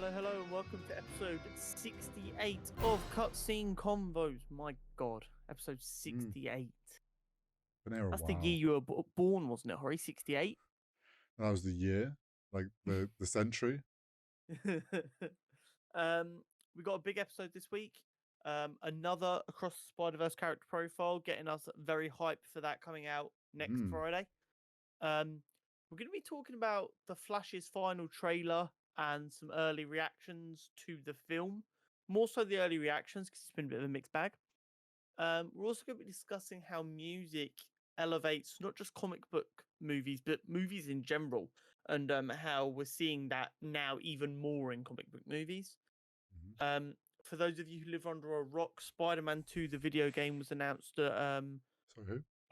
hello, and welcome to episode 68 of Cutscene Convos. My god, episode 68. Been here a That's the while. year you were born, wasn't it, Hori? 68? That was the year, like the century. We got a big episode this week. Another Across the Spider-Verse character profile, getting us very hyped for that coming out next Friday. We're going to be talking about the Flash's final trailer and some early reactions to the film. More so the early reactions, because it's been a bit of a mixed bag. We're also going to be discussing how music elevates not just comic book movies, but movies in general, and how we're seeing that now even more in comic book movies. For those of you who live under a rock, Spider-Man 2, the video game, was announced at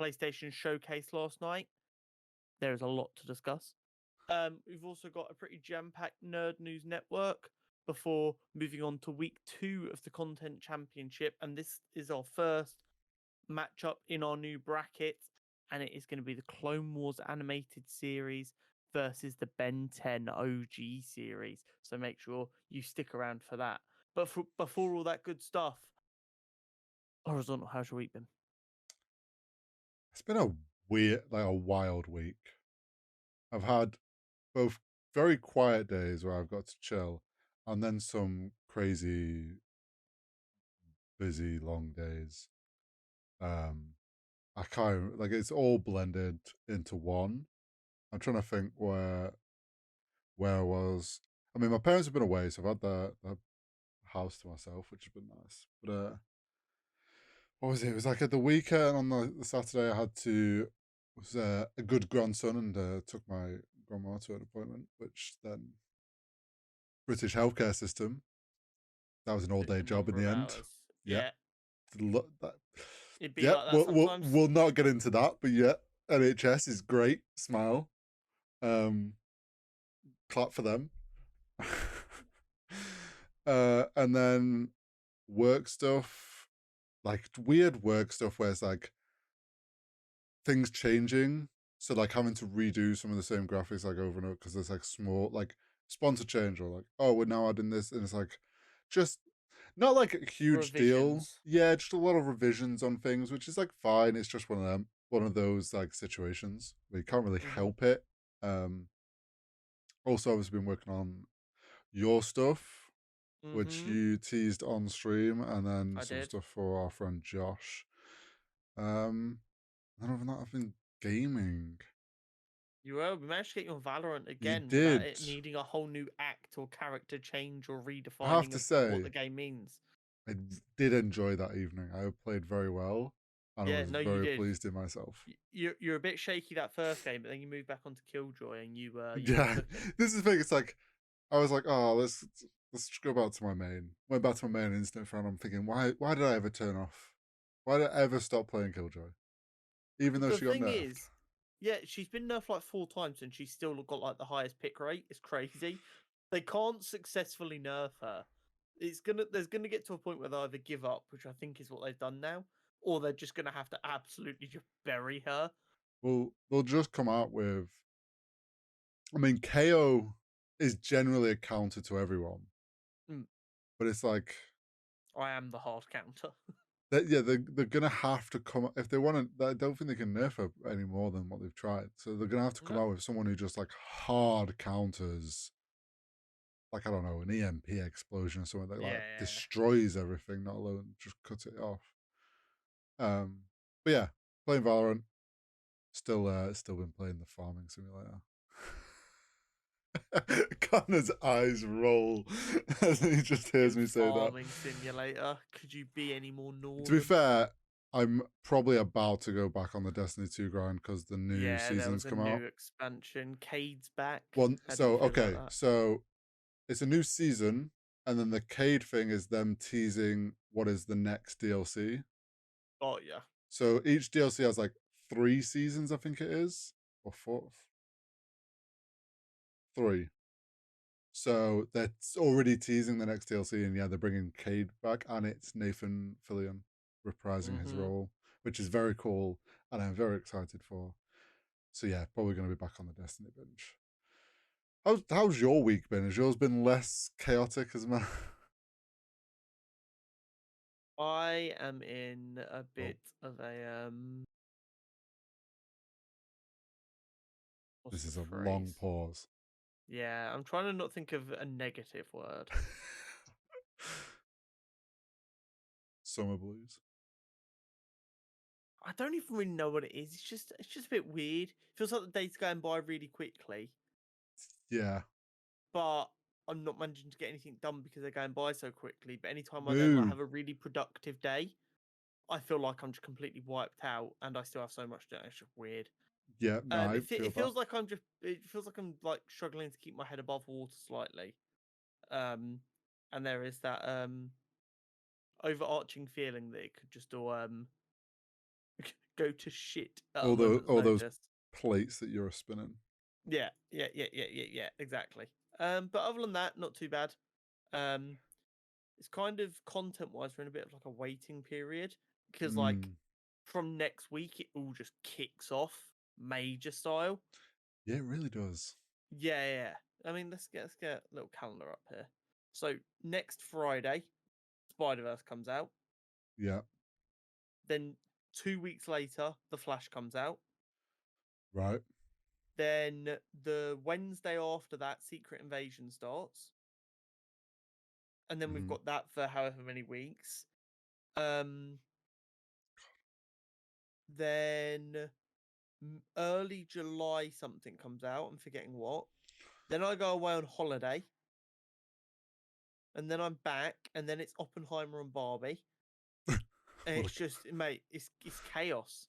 PlayStation Showcase last night. There is a lot to discuss. We've also got a pretty jam-packed Nerd News Network before moving on to week 2 of the Content Championship. And this is our first matchup in our new bracket. And it is going to be the Clone Wars animated series versus the Ben 10 OG series. So make sure you stick around for that. But before all that good stuff, Horizontal, how's your week been? It's been a wild week. I've had both very quiet days where I've got to chill, and then some crazy, busy, long days. I can't, it's all blended into one. I'm trying to think where I was. I mean, my parents have been away, so I've had the house to myself, which has been nice. But what was it? It was like at the weekend on the Saturday. I had to was a good grandson and took my grandma to an appointment, which then British healthcare system. That was an all-day job in the end. Hours. Yeah. It'd be like that sometimes. We'll not get into that, but yeah, NHS is great. Smile. Clap for them. And then work stuff, like weird work stuff where it's like things changing. So like having to redo some of the same graphics like over and over because there's like small like sponsor change or like, oh, we're now adding this, and it's like just not like a huge deal. Yeah, just a lot of revisions on things, which is like fine. It's just one of those like situations where you can't really help it. Also, I've been working on your stuff, which you teased on stream, and then some stuff for our friend Josh. And other than that, I've been gaming. We managed to get you on Valorant again without it needing a whole new act or character change or redefining I have to say, what the game means. I did enjoy that evening. I played very well, and I was very pleased in myself. You're a bit shaky that first game, but then you moved back onto Killjoy and you yeah. This is the thing. It's like I was like, oh, let's go back to my main. Went back to my main instant front. I'm thinking, why did I ever turn off? Why did I ever stop playing Killjoy? Even though she got nerfed. The thing is, yeah, she's been nerfed like 4 times and she's still got like the highest pick rate. It's crazy. They can't successfully nerf her. There's gonna get to a point where they either give up, which I think is what they've done now, or they're just gonna have to absolutely just bury her. Well, they'll just come out with. I mean, KO is generally a counter to everyone, but it's like I am the hard counter. They're gonna have to come if they want to. I don't think they can nerf her any more than what they've tried. So they're gonna have to come out with someone who just like hard counters, like I don't know, an EMP explosion or something that like destroys everything, not alone just cuts it off. But yeah, playing Valorant, still been playing the farming simulator. Connor's eyes roll as he just hears me say that. Farming simulator. Could you be any more normal? To be fair, I'm probably about to go back on the Destiny 2 grind because the new season's come out. New expansion. Cade's back. Well, so it's a new season, and then the Cade thing is them teasing what is the next DLC. Oh yeah. So each DLC has like 3 seasons, I think it is, or 4. 3. So they're already teasing the next DLC, and yeah, they're bringing Cade back, and it's Nathan Fillion reprising his role, which is very cool, and I'm very excited for. So yeah, probably going to be back on the Destiny bench. How's your week been? Has yours been less chaotic as mine? I am in a Oh, bit of a what's this the is a long phrase? pause. Yeah, I'm trying to not think of a negative word. Summer blues. I don't even really know what it is. It's just a bit weird. Feels like the day's going by really quickly, Yeah. but I'm not managing to get anything done because they're going by so quickly. But anytime I then like Moo. have a really productive day, I feel like I'm just completely wiped out, and I still have so much to do. It's just weird. Yeah, no, I feel It that. feels like it feels like I'm like struggling to keep my head above water slightly. Um, and there is that overarching feeling that it could just all go to shit at a moment's All those notice. plates that you're spinning. Yeah, exactly. But other than that, not too bad. Um, it's kind of content wise, we're in a bit of like a waiting period because like Mm. from next week it all just kicks off major style. Yeah, it really does. Yeah. I mean, let's get a little calendar up here. So next Friday, Spider Verse comes out. Yeah. Then 2 weeks later, The Flash comes out. Right. Then the Wednesday after that, Secret Invasion starts, and then we've Mm-hmm. got that for however many weeks. Um, then early July something comes out. I'm forgetting what. Then I go away on holiday, and then I'm back, and then it's Oppenheimer and Barbie, and What it's just mate, it's chaos.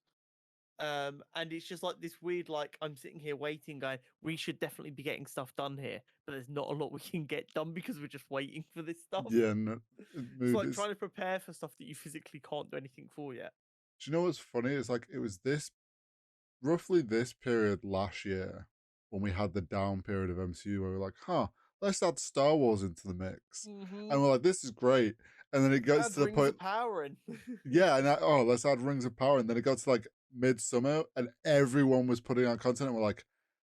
And it's just like this weird, like I'm sitting here waiting, going, we should definitely be getting stuff done here, but there's not a lot we can get done because we're just waiting for this stuff. yeah, no, It's mood like is. trying to prepare for stuff that you physically can't do anything for yet. Do you know what's funny? It's like it was this roughly this period last year when we had the down period of MCU where we were like, huh, let's add Star Wars into the mix. Mm-hmm. And we're like, this is great. And then it gets Add to the Rings point, of Power in. yeah, and oh, let's add Rings of Power. And then it got to like midsummer and everyone was putting out content. And we're like,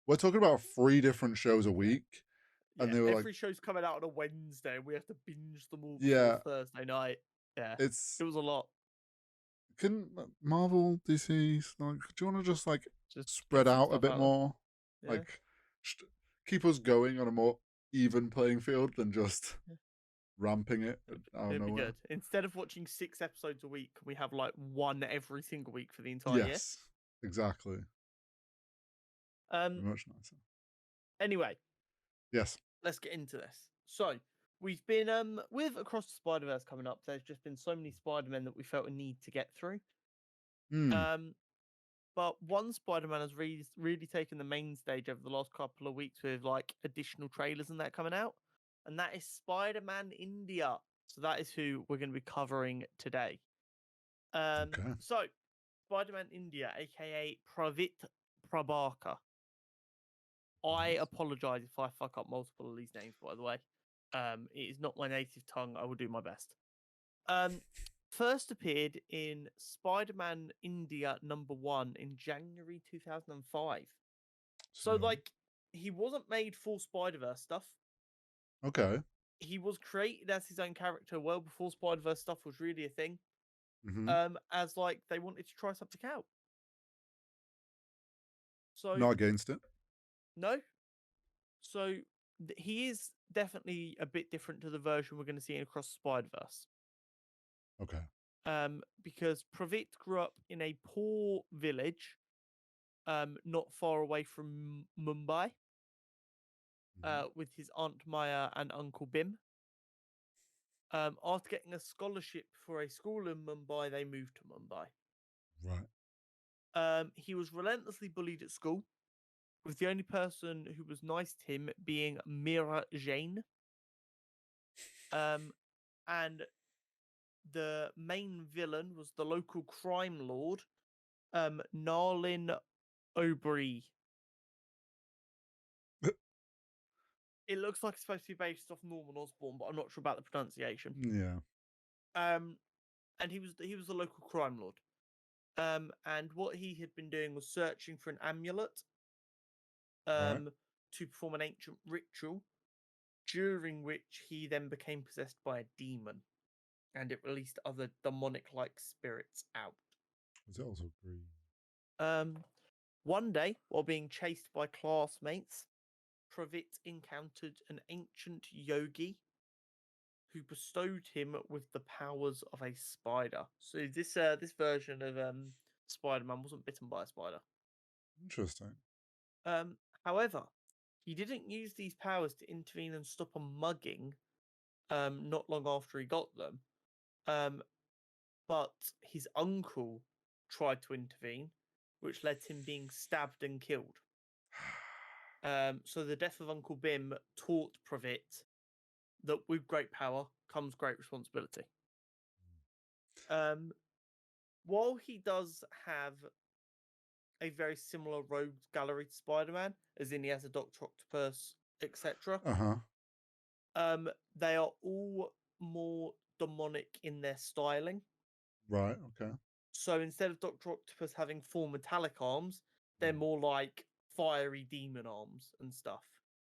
we're talking about 3 different shows a week. And Yeah, they were like, every show's coming out on a Wednesday, and we have to binge them all before yeah, Thursday night. Yeah, it's it was a lot. can Marvel, DC, like, do you want to just like Just spread get some out a stuff bit out more? there. Like, keep us going on a more even playing field than just Yeah. ramping it out of It'd be nowhere. good. Instead of watching 6 episodes a week, we have like one every single week for the entire year. Yes, exactly. Be Um. much nicer. Anyway, Yes. let's get into this. So we've been with Across the Spider Verse coming up. There's just been so many Spider Men that we felt a need to get through. Hmm. Um. But one Spider Man has really taken the main stage over the last couple of weeks with like additional trailers and that coming out, and that is Spider Man India. So that is who we're going to be covering today. Okay. So Spider-Man India, aka Pravit Prabhakar. I Nice. apologize if I fuck up multiple of these names, by the way. It is not my native tongue. I will do my best. Um, First appeared in Spider-Man India #1 in January 2005. So, So, like, he wasn't made for Spider-Verse stuff. okay. He was created as his own character well before Spider-Verse stuff was really a thing. Mm-hmm. As like they wanted to try something out. So Not against it. no, so he is definitely a bit different to the version we're going to see in Across the Spider Verse. Okay. Because Pravit grew up in a poor village, not far away from Mumbai, Mm-hmm. with his aunt Maya and uncle Bim. After getting a scholarship for a school in Mumbai, they moved to Mumbai. Right. He was relentlessly bullied at school, with the only person who was nice to him being Mira Jain. And the main villain was the local crime lord, Narlin O'Brien. It looks like it's supposed to be based off Norman Osborn, but I'm not sure about the pronunciation. Yeah. Um, and he was the local crime lord. And what he had been doing was searching for an amulet, Right. um, to perform an ancient ritual, during which he then became possessed by a demon, and it released other demonic-like spirits out. Was it also green? One day, while being chased by classmates, Pravit encountered an ancient yogi who bestowed him with the powers of a spider. So this version of Spider-Man wasn't bitten by a spider. Interesting. However, he didn't use these powers to intervene and stop a mugging. Not long after he got them, but his uncle tried to intervene, which led to him being stabbed and killed. So the death of Uncle Bim taught Pravit that with great power comes great responsibility. While he does have a very similar rogues gallery to Spider-Man, as in he has a Doctor Octopus, etc. They are all more demonic in their styling. Right, okay. So instead of Doctor Octopus having 4 metallic arms, they're more like fiery demon arms and stuff.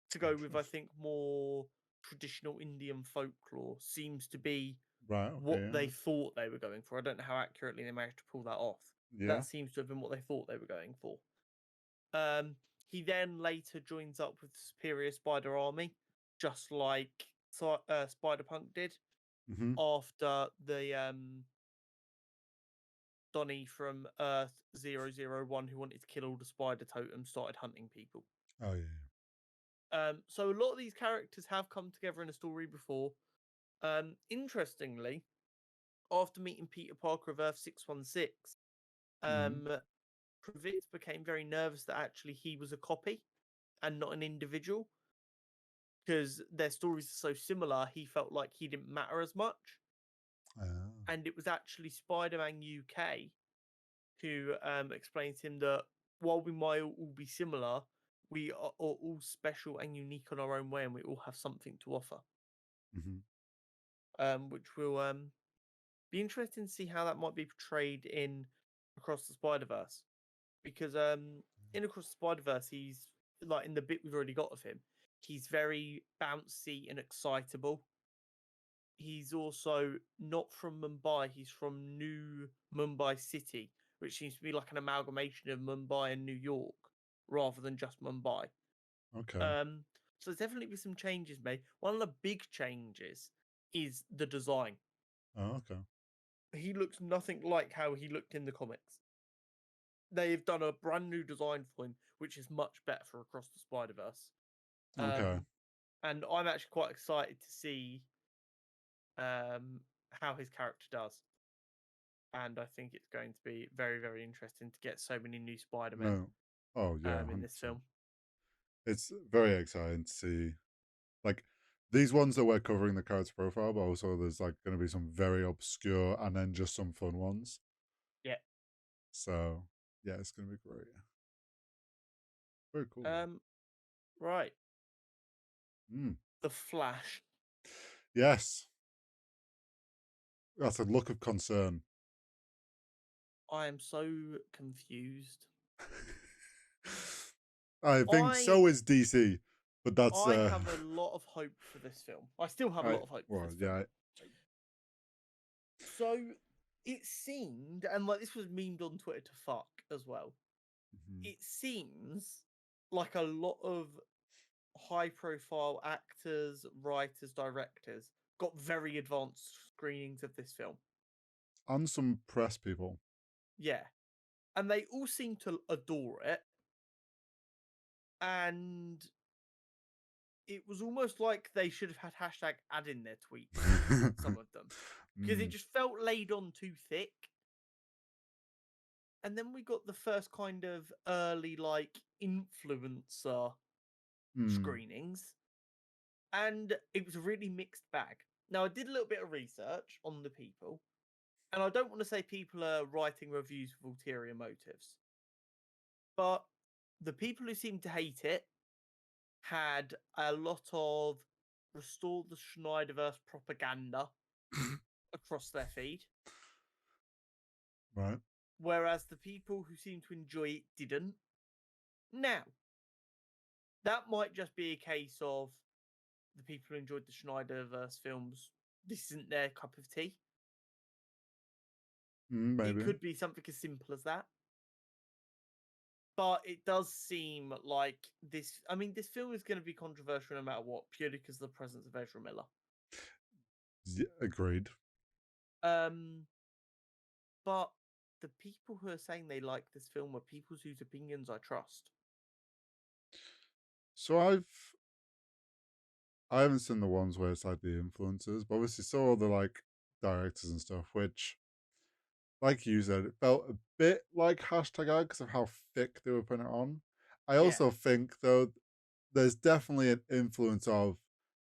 To go with, I think, more traditional Indian folklore seems to be what they thought they were going for. I don't know how accurately they managed to pull that off. Yeah. That seems to have been what they thought they were going for. He then later joins up with the Superior Spider Army, just like Spider-Punk did, after the Donnie from Earth 001, who wanted to kill all the spider totems, started hunting people. Oh, yeah. So a lot of these characters have come together in a story before. Interestingly, after meeting Peter Parker of Earth 616, Pravitz became very nervous that actually he was a copy and not an individual. Because their stories are so similar, he felt like he didn't matter as much. And it was actually Spider-Man UK who explained to him that while we might all be similar, we are all special and unique in our own way, and we all have something to offer. Which will be interesting to see how that might be portrayed in Across the Spider-Verse. Because in Across the Spider-Verse, he's like in the bit we've already got of him, he's very bouncy and excitable. He's also not from Mumbai, he's from New Mumbai City, which seems to be like an amalgamation of Mumbai and New York rather than just Mumbai. Okay. So there's definitely been some changes made. One of the big changes is the design. Oh, okay. He looks nothing like how he looked in the comics. They've done a brand new design for him, which is much better for Across the Spider-Verse. Okay. And I'm actually quite excited to see how his character does. And I think it's going to be very, very interesting to get so many new Spider-Men in this film. It's very exciting to see. Like, these ones that we're covering the character profile, but also there's like going to be some very obscure and then just some fun ones. Yeah. So, yeah, it's going to be great. Very cool. Right. The Flash. Yes. That's a look of concern. I am so confused. I think so is DC, but that's. I have a lot of hope for this film. I still have a lot of hope for this film. So it seemed, and like this was memed on Twitter to fuck as well. It seems like a lot of high-profile actors, writers, directors got very advanced screenings of this film. And some press people. Yeah. And they all seem to adore it. And it was almost like they should have had hashtag add in their tweets, some of them. Because it just felt laid on too thick. And then we got the first kind of early, like, influencer screenings. And it was a really mixed bag. Now, I did a little bit of research on the people. And I don't want to say people are writing reviews with ulterior motives. But the people who seemed to hate it had a lot of restore the Schneiderverse propaganda across their feed. Right. Whereas the people who seemed to enjoy it didn't. Now, That might just be a case of the people who enjoyed the Schneiderverse films. This isn't their cup of tea. It Maybe. could be something as simple as that. But it does seem like this. I mean, this film is going to be controversial no matter what, purely because of the presence of Ezra Miller. Agreed. But the people who are saying they like this film are people whose opinions I trust. So I haven't seen the ones where it's like the influencers, but obviously saw all the like directors and stuff, which, like you said, it felt a bit like hashtag ad because of how thick they were putting it on. I Yeah. also think though there's definitely an influence of,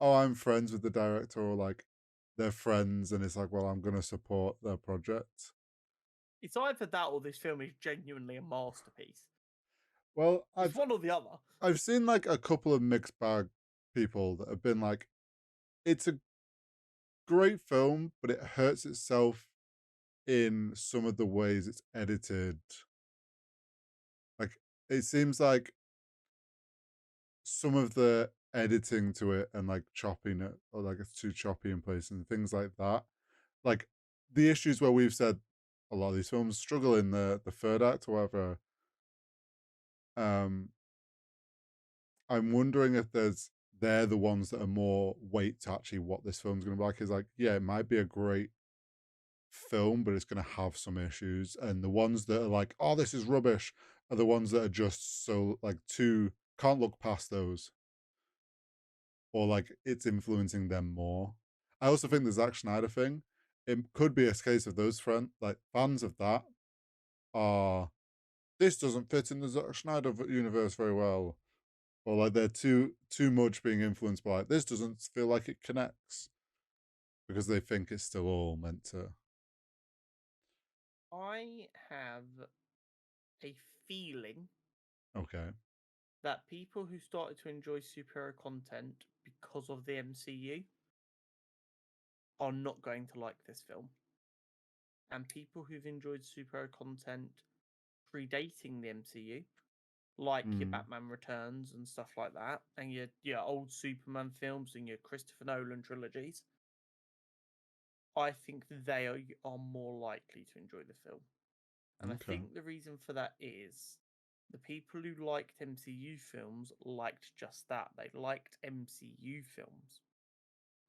oh, I'm friends with the director, or like they're friends, and it's like, well, I'm gonna support their project. It's either that or this film is genuinely a masterpiece. Well, It's one or the other. I've seen like a couple of mixed bag people that have been like, it's a great film, but it hurts itself in some of the ways it's edited. Like, it seems like some of the editing to it and like chopping it, or like it's too choppy in place and things like that. Like the issues where we've said a lot of these films struggle in the third act or whatever. Um, I'm wondering if they're the ones that are more weight to actually what this film's gonna be like. Is like, yeah, it might be a great film, but it's going to have some issues. And the ones that are like, oh, this is rubbish, are the ones that are just so like too can't look past those, or like it's influencing them more. I also think the Zack Snyder thing, it could be a case of those like fans of that are, this doesn't fit in the Zack Snyder universe very well, or like they're too much being influenced by it. This doesn't feel like it connects because they think it's still all meant to. I have a feeling Okay. that people who started to enjoy superhero content because of the MCU are not going to like this film. And people who've enjoyed superhero content predating the MCU, like your Mm. Batman Returns and stuff like that, and your old Superman films and your Christopher Nolan trilogies, I think they are more likely to enjoy the film. And I Okay. think the reason for that is the people who liked MCU films liked just that. They liked MCU films.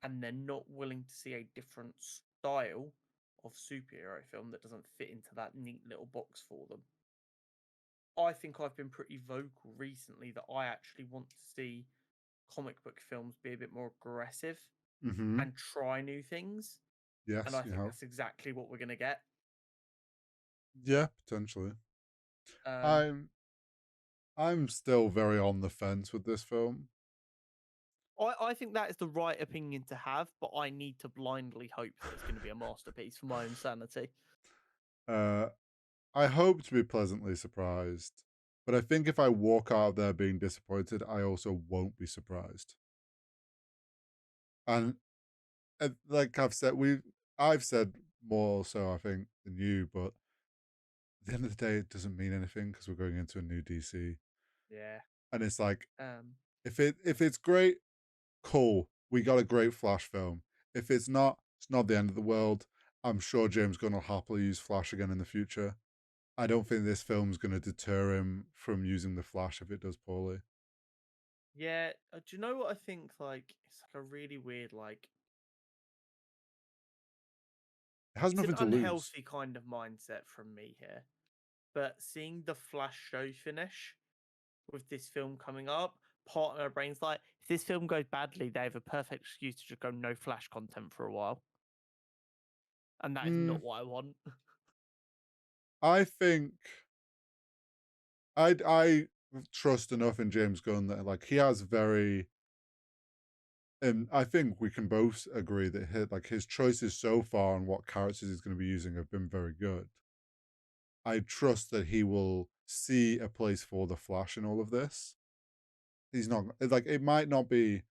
And they're not willing to see a different style of superhero film that doesn't fit into that neat little box for them. I think I've been pretty vocal recently that I actually want to see comic book films be a bit more aggressive Mm-hmm. and try new things. And Yes, I you think have. that's exactly what we're going to get. Yeah, potentially. Um, I'm I'm still very on the fence with this film. I think that is the right opinion to have, but I need to blindly hope that it's going to be a masterpiece for my own sanity. Uh, I hope to be pleasantly surprised, but I think if I walk out of there being disappointed, I also won't be surprised. And like I've said more so I think than you, but at the end of the day, it doesn't mean anything because we're going into a new DC, Yeah. and it's like Um, if it's great, cool, we got a great Flash film. If it's not the end of the world. I'm sure James Gunn will happily use Flash again in the future. I don't think this film's going to deter him from using the Flash if it does poorly. yeah. Do you know what I think? Like, it's like a really weird, like, It has it's an nothing to lose. unhealthy kind of mindset from me here. But seeing the Flash show finish with this film coming up, part of my brain's like, if this film goes badly, they have a perfect excuse to just go no Flash content for a while. And that is Mm, not what I want. I think I trust enough in James Gunn that like he has very, and I think we can both agree that his choices so far and what characters he's going to be using have been very good. I trust that he will see a place for the Flash in all of this. He's not like, it might not be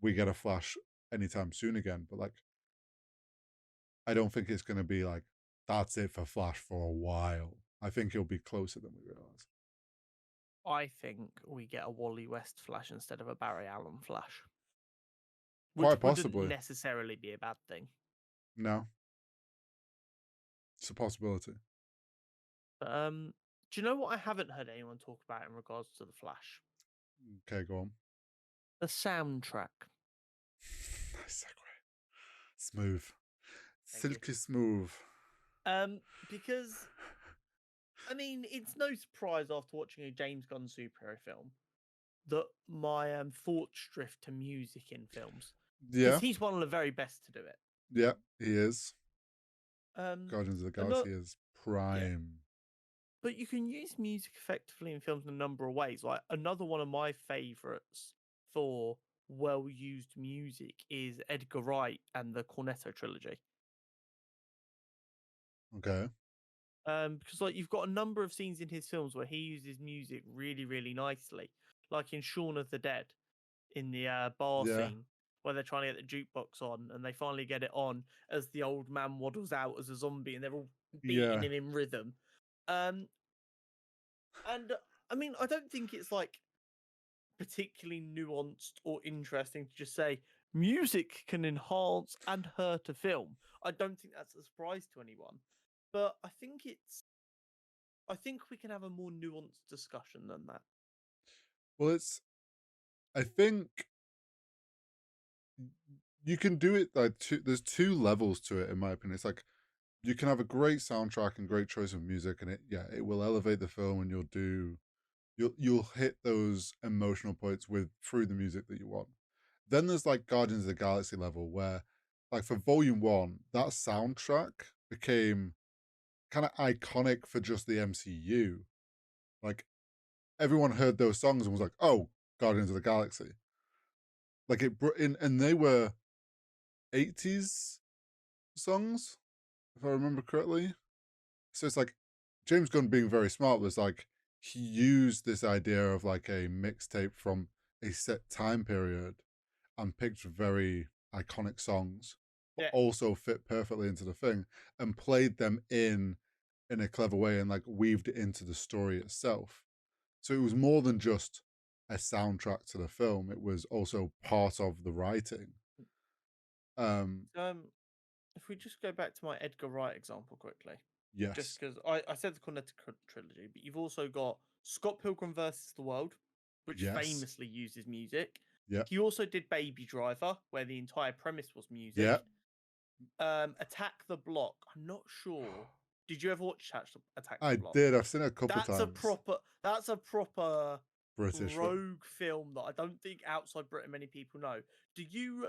we get a Flash anytime soon again, but like I don't think it's going to be like that's it for Flash for a while. I think he'll be closer than we realize. I think we get a Wally West Flash instead of a Barry Allen Flash, Quite which wouldn't possibly. necessarily be a bad thing. No, it's a possibility. But, do you know what I haven't heard anyone talk about in regards to the Flash? Okay, go on. The soundtrack. Nice segue. Smooth. Thank you. Silky smooth. Because I mean, it's no surprise after watching a James Gunn superhero film that my thoughts drift to music in films because Yeah, he's one of the very best to do it. yeah, he is. Um, Guardians of the and not Galaxy is yeah, prime. but you can use music effectively in films in a number of ways. Like another one of my favorites for well used music is Edgar Wright and the Cornetto trilogy. Okay. Because like you've got a number of scenes in his films where he uses music really, really nicely, like in Shaun of the Dead, in the bar Yeah, scene where they're trying to get the jukebox on, and they finally get it on as the old man waddles out as a zombie, and they're all beating yeah. him in rhythm. Um, and I mean, I don't think it's like particularly nuanced or interesting to just say music can enhance and hurt a film. I don't think that's a surprise to anyone, but I think we can have a more nuanced discussion than that. Well, it's. I think you can do it like two. There's two levels to it, in my opinion. It's like you can have a great soundtrack and great choice of music, and it will elevate the film, and you'll hit those emotional points with through the music that you want. Then there's like Guardians of the Galaxy level where, like for Volume One, that soundtrack became kind of iconic for just the MCU. Like everyone heard those songs and was like, "Oh, Guardians of the Galaxy!" Like it brought in, and they were '80s songs, if I remember correctly. So it's like James Gunn being very smart was like he used this idea of like a mixtape from a set time period and picked very iconic songs, but Yeah. also fit perfectly into the thing and played them in a clever way and like weaved it into the story itself. So it was more than just a soundtrack to the film; it was also part of the writing. Um, If we just go back to my Edgar Wright example quickly, just yes, because I said the Cornetto trilogy, but you've also got Scott Pilgrim versus the World, which yes, famously uses music. yeah, He also did Baby Driver, where the entire premise was yeah. music. Attack the Block. I'm not sure. Did you ever watch Attack the I Block? did. I've seen it a couple times. That's a proper British film. rogue film that I don't think outside Britain many people know. Do you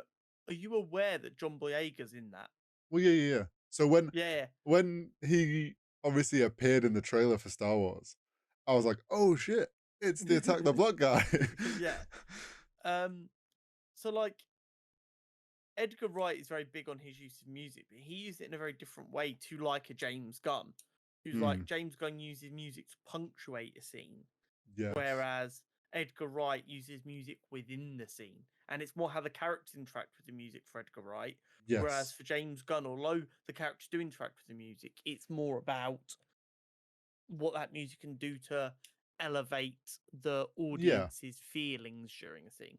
Are you aware that John Boyega's in that? Well, yeah, yeah, yeah. So Yeah, when he obviously appeared in the trailer for Star Wars, I was like, "Oh shit, it's the Attack the Block guy." yeah. Um, so like Edgar Wright is very big on his use of music, but he used it in a very different way to like a James Gunn, who's like Mm, James Gunn uses music to punctuate a scene, yes, whereas Edgar Wright uses music within the scene, and it's more how the characters interact with the music for Edgar Wright. Whereas yes, for James Gunn, although the characters do interact with the music, it's more about what that music can do to elevate the yeah. audience's feelings during a scene.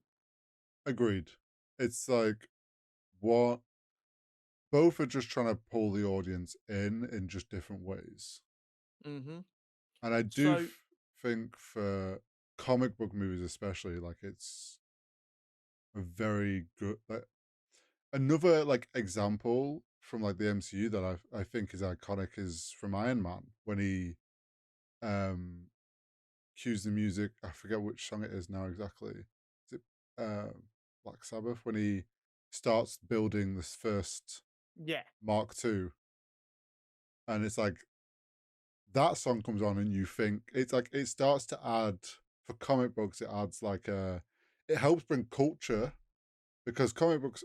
Agreed. It's like what both are just trying to pull the audience in just different ways, Mm-hmm. and I do So think for comic book movies, especially, like it's a very good. Like, another like example from like the MCU that I think is iconic is from Iron Man when he um cues the music. I forget which song it is now exactly. Is it Black Sabbath when he starts building this first yeah, Mark II, and it's like that song comes on, and you think it's like it starts to add for comic books. It adds like it helps bring culture because comic books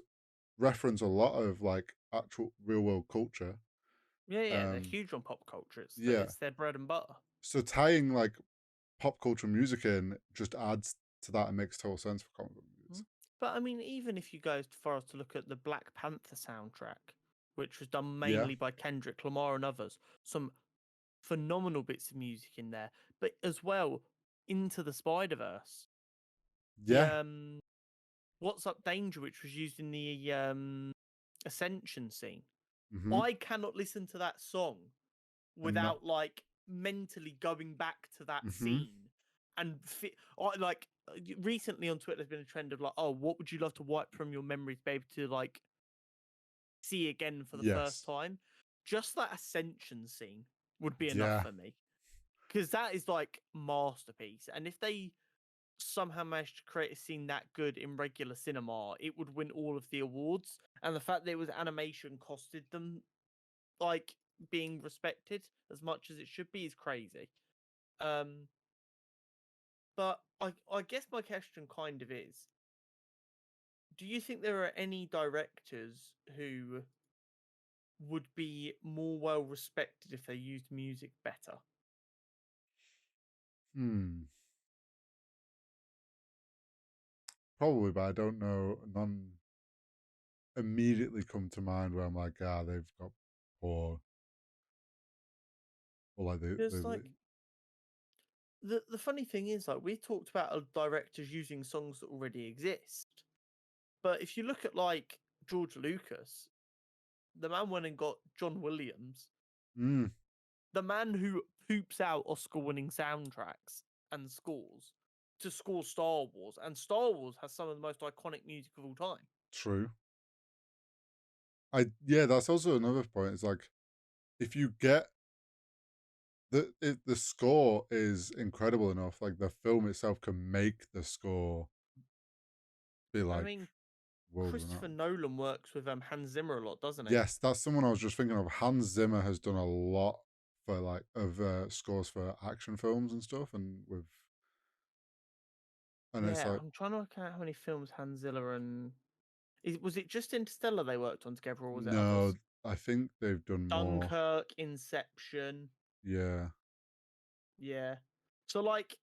reference a lot of like actual real world culture. yeah, they're Um, huge on pop culture. yeah, It's their bread and butter. so tying like pop culture music in just adds to that and makes total sense for comic book movies. Mhm. But I mean, even if you go as far as to look at the Black Panther soundtrack, which was done Yeah, mainly by Kendrick Lamar and others, some phenomenal bits of music in there. But as well, Into the Spider-Verse. Yeah. The What's Up Danger, which was used in the Ascension scene. Mm-hmm. I cannot listen to that song And not. without like mentally going back to that Mm-hmm. scene and recently on Twitter there's been a trend of like, oh, what would you love to wipe from your memory to be able to like see again for the first Yes. time? Just that Ascension scene would be enough Yeah. for me, because that is like masterpiece. And if they somehow managed to create a scene that good in regular cinema, it would win all of the awards. And the fact that it was animation costed them like being respected as much as it should be is crazy. Um, but I guess my question kind of is: do you think there are any directors who would be more well respected if they used music better? Probably, but I don't know. None immediately come to mind where I'm like, they've got poor, or like they Because like the funny thing is, like, we talked about directors using songs that already exist, but if you look at like George Lucas, the man went and got John Williams, mm, the man who poops out Oscar-winning soundtracks and scores to score Star Wars, and Star Wars has some of the most iconic music of all time. true. Yeah, that's also another point. It's like if you get the score is incredible enough, like the film itself can make the score be I like mean, world Christopher renowned. Nolan works with Hans Zimmer a lot, doesn't he? Yes, that's someone I was just thinking of. Hans Zimmer has done a lot for like of scores for action films and stuff, and it's Yeah, like I'm trying to work out how many films Hans Zimmer and was it just Interstellar they worked on together, or was it no, others? I think they've done more. Dunkirk, Inception. Yeah, Yeah. So like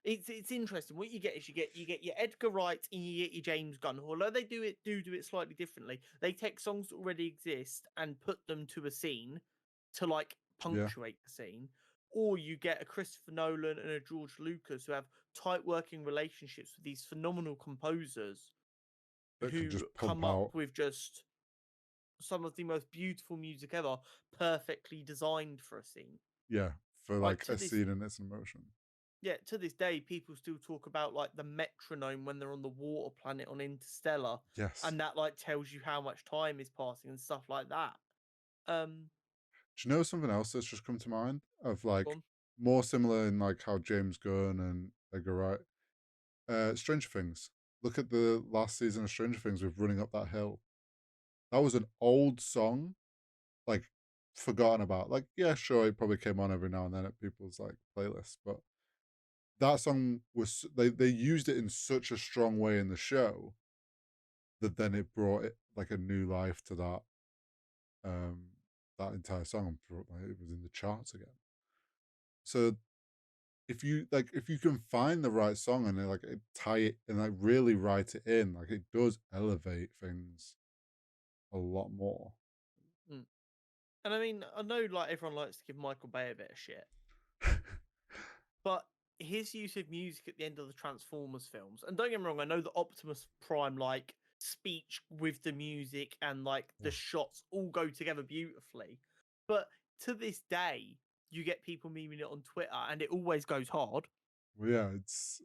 it's interesting. What you get is you get your Edgar Wright and you get your James Gunn. Although they do it slightly differently. They take songs that already exist and put them to a scene to like yeah, punctuate the scene. Or you get a Christopher Nolan and a George Lucas who have tight working relationships with these phenomenal composers that could who just pump come up out. with just some of the most beautiful music ever, perfectly designed for a scene. Yeah, for Like like a scene and its emotion. to this day, people still talk about like the metronome when they're on the water planet on Interstellar, Yes. and that like tells you how much time is passing and stuff like that. Um, Do you know something else that's just come to mind of like um, more similar in like how James Gunn and Edgar Wright, Stranger Things. Look at the last season of Stranger Things with Running Up That Hill. That was an old song, like forgotten about. Like, yeah, sure, it probably came on every now and then at people's like playlists, but that song was they used it in such a strong way in the show that then it brought it like a new life to um that entire song and like, it was in the charts again. So if you can find the right song and like tie it and like really write it in, like it does elevate things a lot more. mm. And I mean, I know like everyone likes to give Michael Bay a bit of shit, but his use of music at the end of the Transformers films, and don't get me wrong, I know the Optimus Prime like speech with the music and like the shots all go together beautifully, but to this day, you get people memeing it on Twitter, and it always goes hard. Well, yeah, it's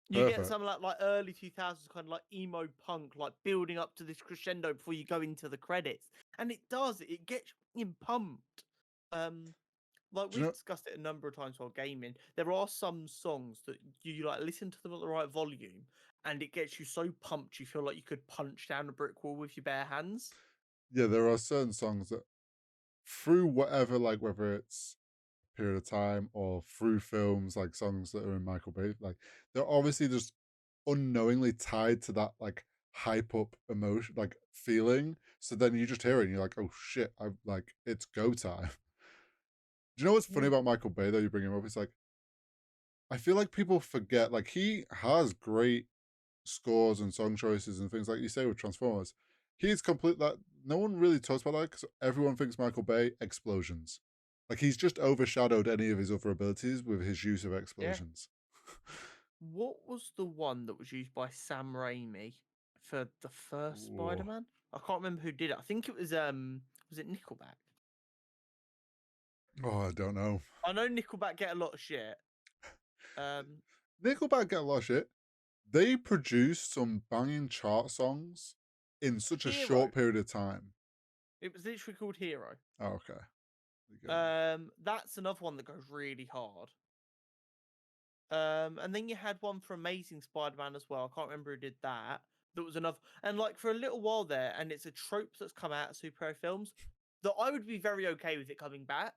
You get perfect. some like early 2000s kind of like emo punk, like building up to this crescendo before you go into the credits, and it does. It gets you pumped. Um, like Do you we've know? discussed it a number of times while gaming. There are some songs that you like listen to them at the right volume, and it gets you so pumped you feel like you could punch down a brick wall with your bare hands. Yeah, there are certain songs that through whatever, like whether it's period of time or through films, like songs that are in Michael Bay, like they're obviously just unknowingly tied to that like hype up emotion, like feeling. So then you just hear it and you're like, oh shit, I like it's go time. Do you know what's funny Mm, about Michael Bay though? You bring him up, it's like I feel like people forget like he has great scores and song choices and things like you say with Transformers. He's complete that no one really talks about that because everyone thinks Michael Bay explosions. Like he's just overshadowed any of his other abilities with his use of Yeah. explosions. What was the one that was used by Sam Raimi for the first Ooh. Spider-Man? I can't remember who did it. I think it was it Nickelback? Oh, I don't know. I know Nickelback get a lot of shit. Nickelback get a lot of shit. They produced some banging chart songs in such a Hero. short period of time. It was literally called Hero. Oh, okay. There you go. That's another one that goes really hard. And then you had one for Amazing Spider-Man as well. I can't remember who did that. That was another, and like for a little while there, and it's a trope that's come out of superhero films that I would be very okay with it coming back.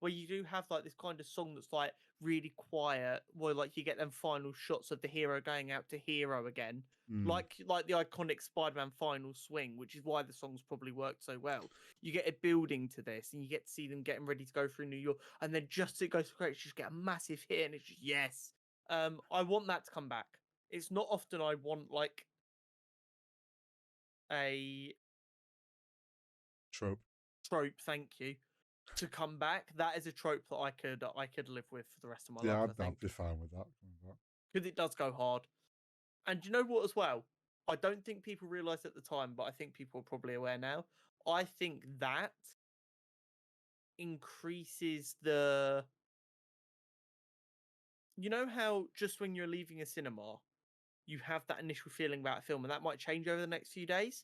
Where you do have like this kind of song that's like really quiet, where like you get them final shots of the hero going out to hero again, Mm. like the iconic Spider-Man final swing, which is why the songs probably worked so well. You get it building to this, and you get to see them getting ready to go through New York, and then just as it goes to credits, you just get a massive hit, and it's just yes. I want that to come back. It's not often I want like a Trope. trope, thank you, to come back. That is a trope that I could live with for the rest of my life, Yeah, I I'd think. be fine with that. Because it does go hard. And you know what as well? I don't think people realized at the time, but I think people are probably aware now. I think that increases the you know how just when you're leaving a cinema, you have that initial feeling about a film, and that might change over the next few days.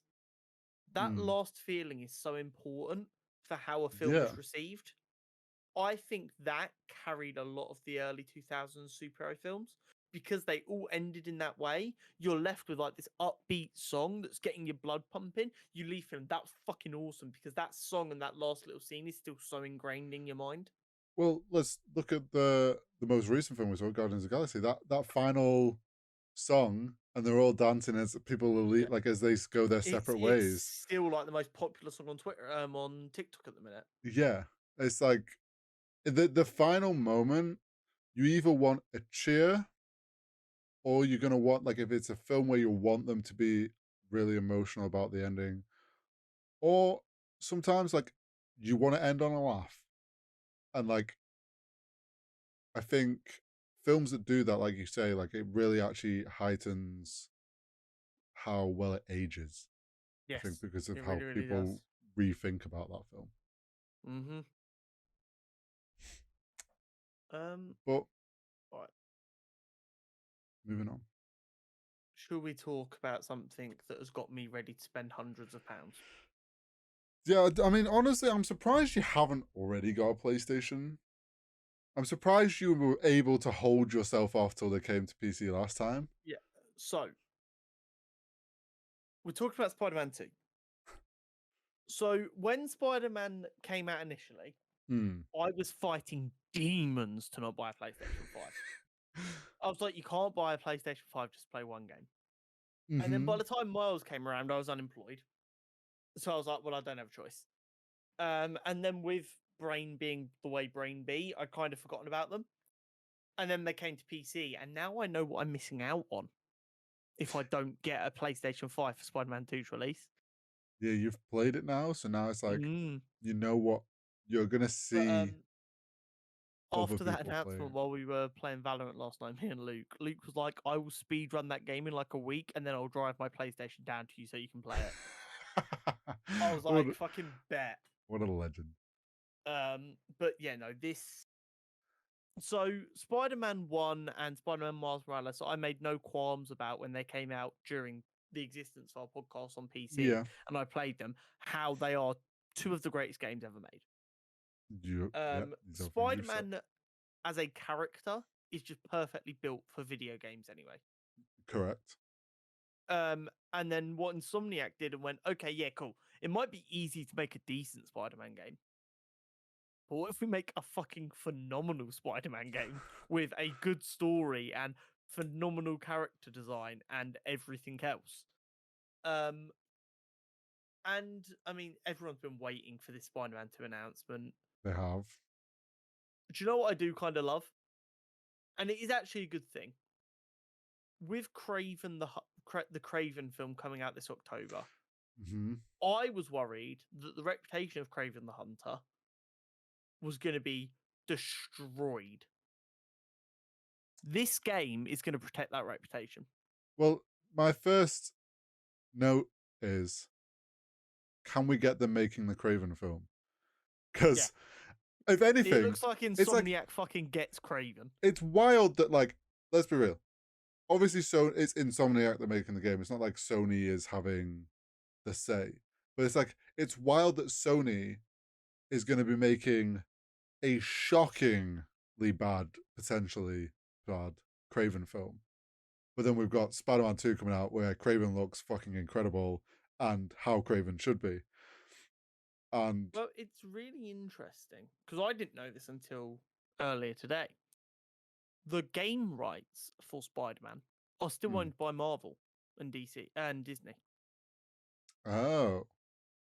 That Mm. last feeling is so important for how a film Yeah. is received. I think that carried a lot of the early 2000s superhero films because they all ended in that way. You're left with like this upbeat song that's getting your blood pumping. You leave film, that's fucking awesome because that song and that last little scene is still so ingrained in your mind. Well, let's look at the most recent film we saw, Guardians of the Galaxy. That final song, and they're all dancing as people Yeah. like as they go their It's separate it's ways. still like the most popular song on Twitter, on TikTok at the minute. Yeah, it's like the final moment. You either want a cheer, or you're gonna want like if it's a film where you want them to be really emotional about the ending, or sometimes like you want to end on a laugh, and like I think films that do that, like you say, like it really actually heightens how well it ages. I think Yes, because of it how really, really people does. rethink about that film. Mm-hmm. Um, But right. moving on. Should we talk about something that has got me ready to spend hundreds of pounds? Yeah, I mean, honestly, I'm surprised you haven't already got a PlayStation. I'm surprised you were able to hold yourself off till they came to PC last time. Yeah. So we're talking about Spider-Man 2. So when Spider-Man came out initially, Hmm. I was fighting demons to not buy a PlayStation 5. I was like, you can't buy a PlayStation 5 just to play one game. And then by Mm-hmm. the time Miles came around, I was unemployed. So I was like, well, I don't have a choice. And then with Brain being the way Brain be, I'd kind of forgotten about them. And then they came to PC, and now I know what I'm missing out on if I don't get a PlayStation 5 for Spider-Man 2's release. Yeah, you've played it now, so now it's like Mm. you know what you're gonna But see other after that people play announcement, it. while we were playing Valorant last night, me and Luke was like, "I will speed run that game in like a week, and then I'll drive my PlayStation down to you so you can play it." I was what, like, "Fucking bet." what a legend. But yeah, no, this. So Spider-Man 1 and Spider-Man Miles Morales, I made no qualms about when they came out during the existence of our podcast on PC, Yeah, and I played them. How they are two of the greatest games ever made. yeah, these are things you've said. Spider-Man as a character is just perfectly built for video games anyway. Correct. And then what Insomniac did and went, okay, yeah, cool. It might be easy to make a decent Spider-Man game, but what if we make a fucking phenomenal Spider-Man game with a good story and phenomenal character design and everything else? Um, and I mean, everyone's been waiting for this Spider-Man 2 announcement. They have. Do you know what I do kind of love? And it is actually a good thing. With Craven the Craven film coming out this October, Mm-hmm. I was worried that the reputation of Craven the Hunter was going to be destroyed. This game is going to protect that reputation. Well, my first note is, can we get them making the Craven film? Because if It anything, looks like it's like Insomniac fucking gets Craven. it's wild that, like, let's be real. Obviously, so it's Insomniac that are making the game. It's not like Sony is having the say, but it's like it's wild that Sony is going to be making a shockingly bad, potentially bad Craven film. But then we've got Spider-Man 2 coming out where Craven looks fucking incredible and how Craven should be. And Well, it's really interesting because I didn't know this until earlier today. The game rights for Spider-Man are still owned by Marvel and DC and Disney. oh,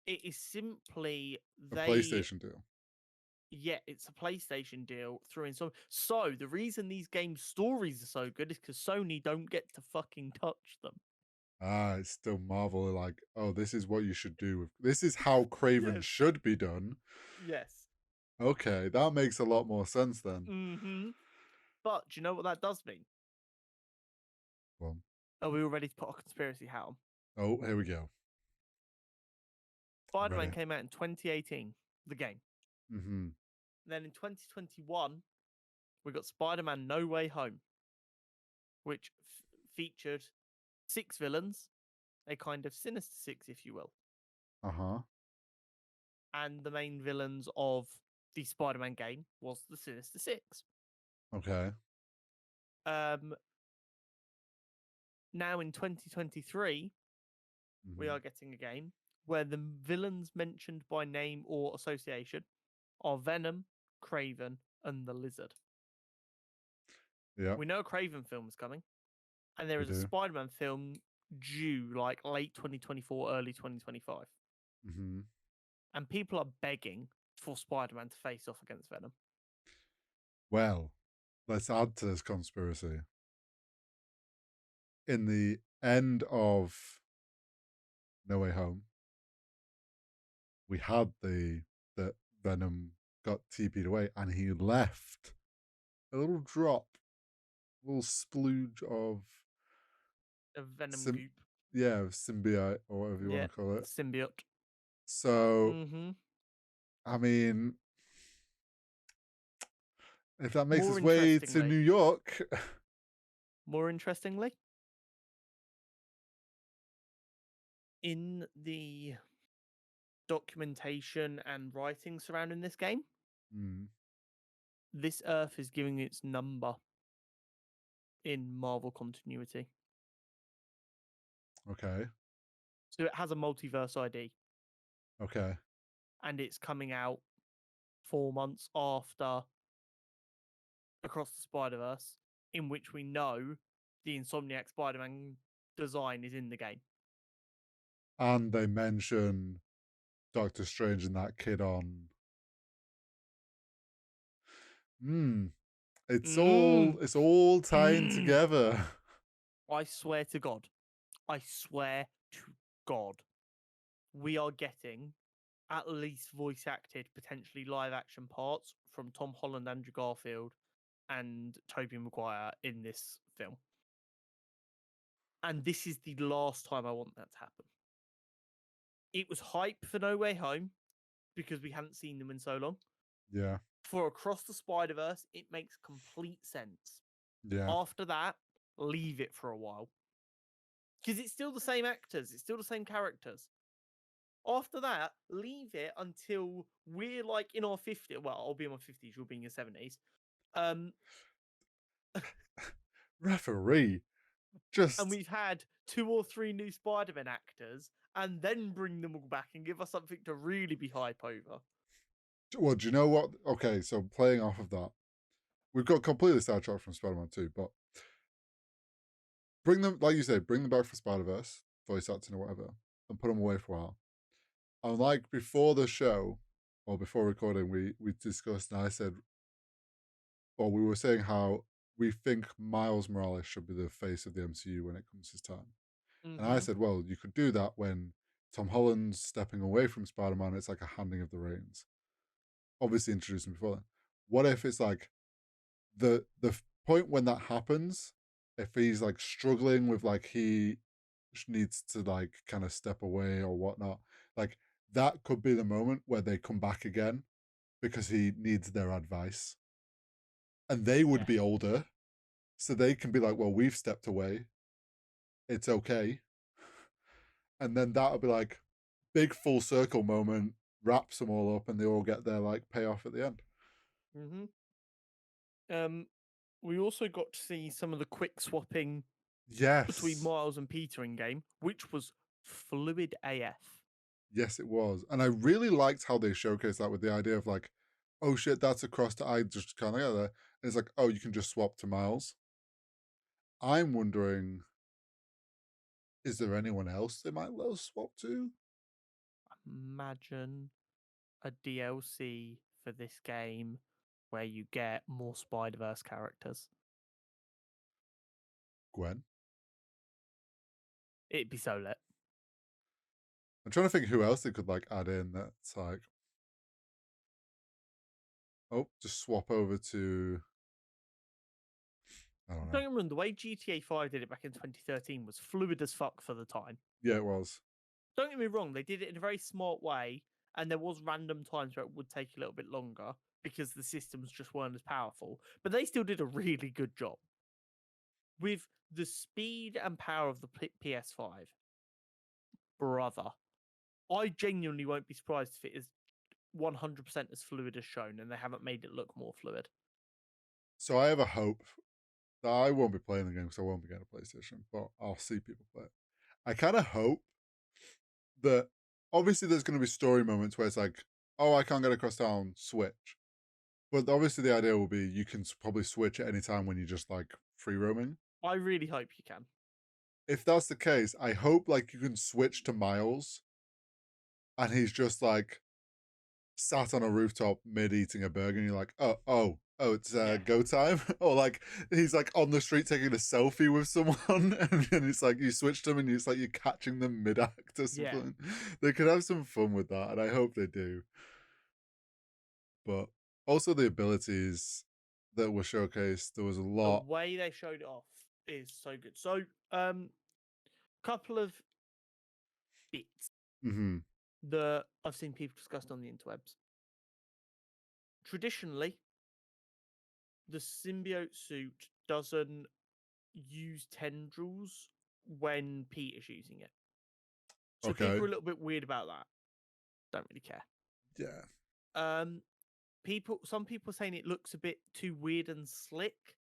It is simply a PlayStation deal. Yeah, it's a PlayStation deal through Insomniac. So the reason these game stories are so good is because Sony don't get to fucking touch them. It's still Marvel. Like, oh, this is what you should do. This is how Craven Yes. should be done. Yes. Okay, that makes a lot more sense then. Mm-hmm. But do you know what that does mean? Well, Are we all ready to put a conspiracy hat on? oh, here we go. Spider-Man Ready. came out in 2018, the game. Mm-hmm. Then in 2021, we got Spider-Man No Way Home, which featured 6 villains, a kind of Sinister Six, if you will. Uh-huh. And the main villains of the Spider-Man game was the Sinister Six. Okay. Now in 2023, we are getting a game where the villains mentioned by name or association are Venom, Craven, and the Lizard. Yeah. We know a Craven film is coming, and there We is a do. Spider-Man film due like late 2024, early 2025. Mm-hmm. And people are begging for Spider-Man to face off against Venom. Well, let's add to this conspiracy. In the end of No Way Home, we had that Venom got TP'd away and he left a little drop, a little splooge of A Venom goop. Yeah, symbiote or whatever you want to call it. Symbiote. So, I mean, if that makes its way to New York. More interestingly, in the documentation and writing surrounding this game, this Earth is giving its number in Marvel continuity. Okay. So it has a multiverse ID. Okay. And it's coming out 4 months after Across the Spider-Verse, in which we know the Insomniac Spider-Man design is in the game. And they mention Doctor Strange and that kid on. It's all tying together. I swear to God. We are getting at least voice acted, potentially live action parts from Tom Holland, Andrew Garfield, and Tobey Maguire in this film. And this is the last time I want that to happen. It was hype for No Way Home because we hadn't seen them in so long. Yeah. For Across the Spider-Verse, it makes complete sense. Yeah. After that, leave it for a while. Because it's still the same actors, it's still the same characters. After that, leave it until we're like in our 50s. Well, I'll be in my 50s, you'll be in your 70s. Referee. And we've had 2 or 3 new Spider-Man actors, and then bring them all back and give us something to really be hype over. Well, do you know what? Okay, so playing off of that, we've got completely sidetracked from Spider-Man 2, but bring them, like you say, bring them back for Spider-Verse, voice acting or whatever, and put them away for a while. And like before the show, or before recording, we discussed, and I said, or we were saying how we think Miles Morales should be the face of the MCU when it comes to his time. And I said, well, you could do that when Tom Holland's stepping away from Spider-Man. It's like a handing of the reins. obviously introduced him before then. What if it's like the point when that happens, if he's like struggling with like he needs to like kind of step away or whatnot, like that could be the moment where they come back again because he needs their advice. And they would Yeah. be older, so they can be like, well, we've stepped away. It's okay. And then that'll be like big full circle moment, wraps them all up, and they all get their like payoff at the end. Mm-hmm. We also got to see some of the quick swapping between Yes. Miles and Peter in game, which was fluid AF. Yes, it was. And I really liked how they showcased that with the idea of like, oh shit, that's a cross that I just can't get there. And it's like, oh, you can just swap to Miles. I'm wondering, is there anyone else they might let us swap to? Imagine a DLC for this game where you get more Spider-Verse characters. Gwen. It'd be so lit. I'm trying to think who else they could like add in that's like, oh, just swap over to, I don't know. Don't remember, the way GTA 5 did it back in 2013 was fluid as fuck for the time. Yeah, it was. Don't get me wrong, they did it in a very smart way, and there was random times where it would take a little bit longer because the systems just weren't as powerful, but they still did a really good job. With the speed and power of the PS5, brother, I genuinely won't be surprised if it is 100% as fluid as shown and they haven't made it look more fluid. So I have a hope that I won't be playing the game because I won't be getting a PlayStation, but I'll see people play it. I kind of hope that obviously there's going to be story moments where it's like, oh, I can't get across town, switch. But obviously the idea will be you can probably switch at any time when you're just like free roaming. I really hope you can. If that's the case, I hope like you can switch to Miles and he's just like sat on a rooftop mid eating a burger and you're like, oh, it's Yeah. go time. Or like he's like on the street taking a selfie with someone and then it's like you switched him and it's like you're catching them mid act or something. Yeah. They could have some fun with that, and I hope they do. But also the abilities that were showcased, there was a The lot. way they showed it off is so good. So, couple of bits Mm-hmm. that I've seen people discussed on the interwebs. Traditionally, the symbiote suit doesn't use tendrils when Peter's using it. So Okay. people are a little bit weird about that. Don't really care. Yeah. Some people are saying it looks a bit too weird and slick.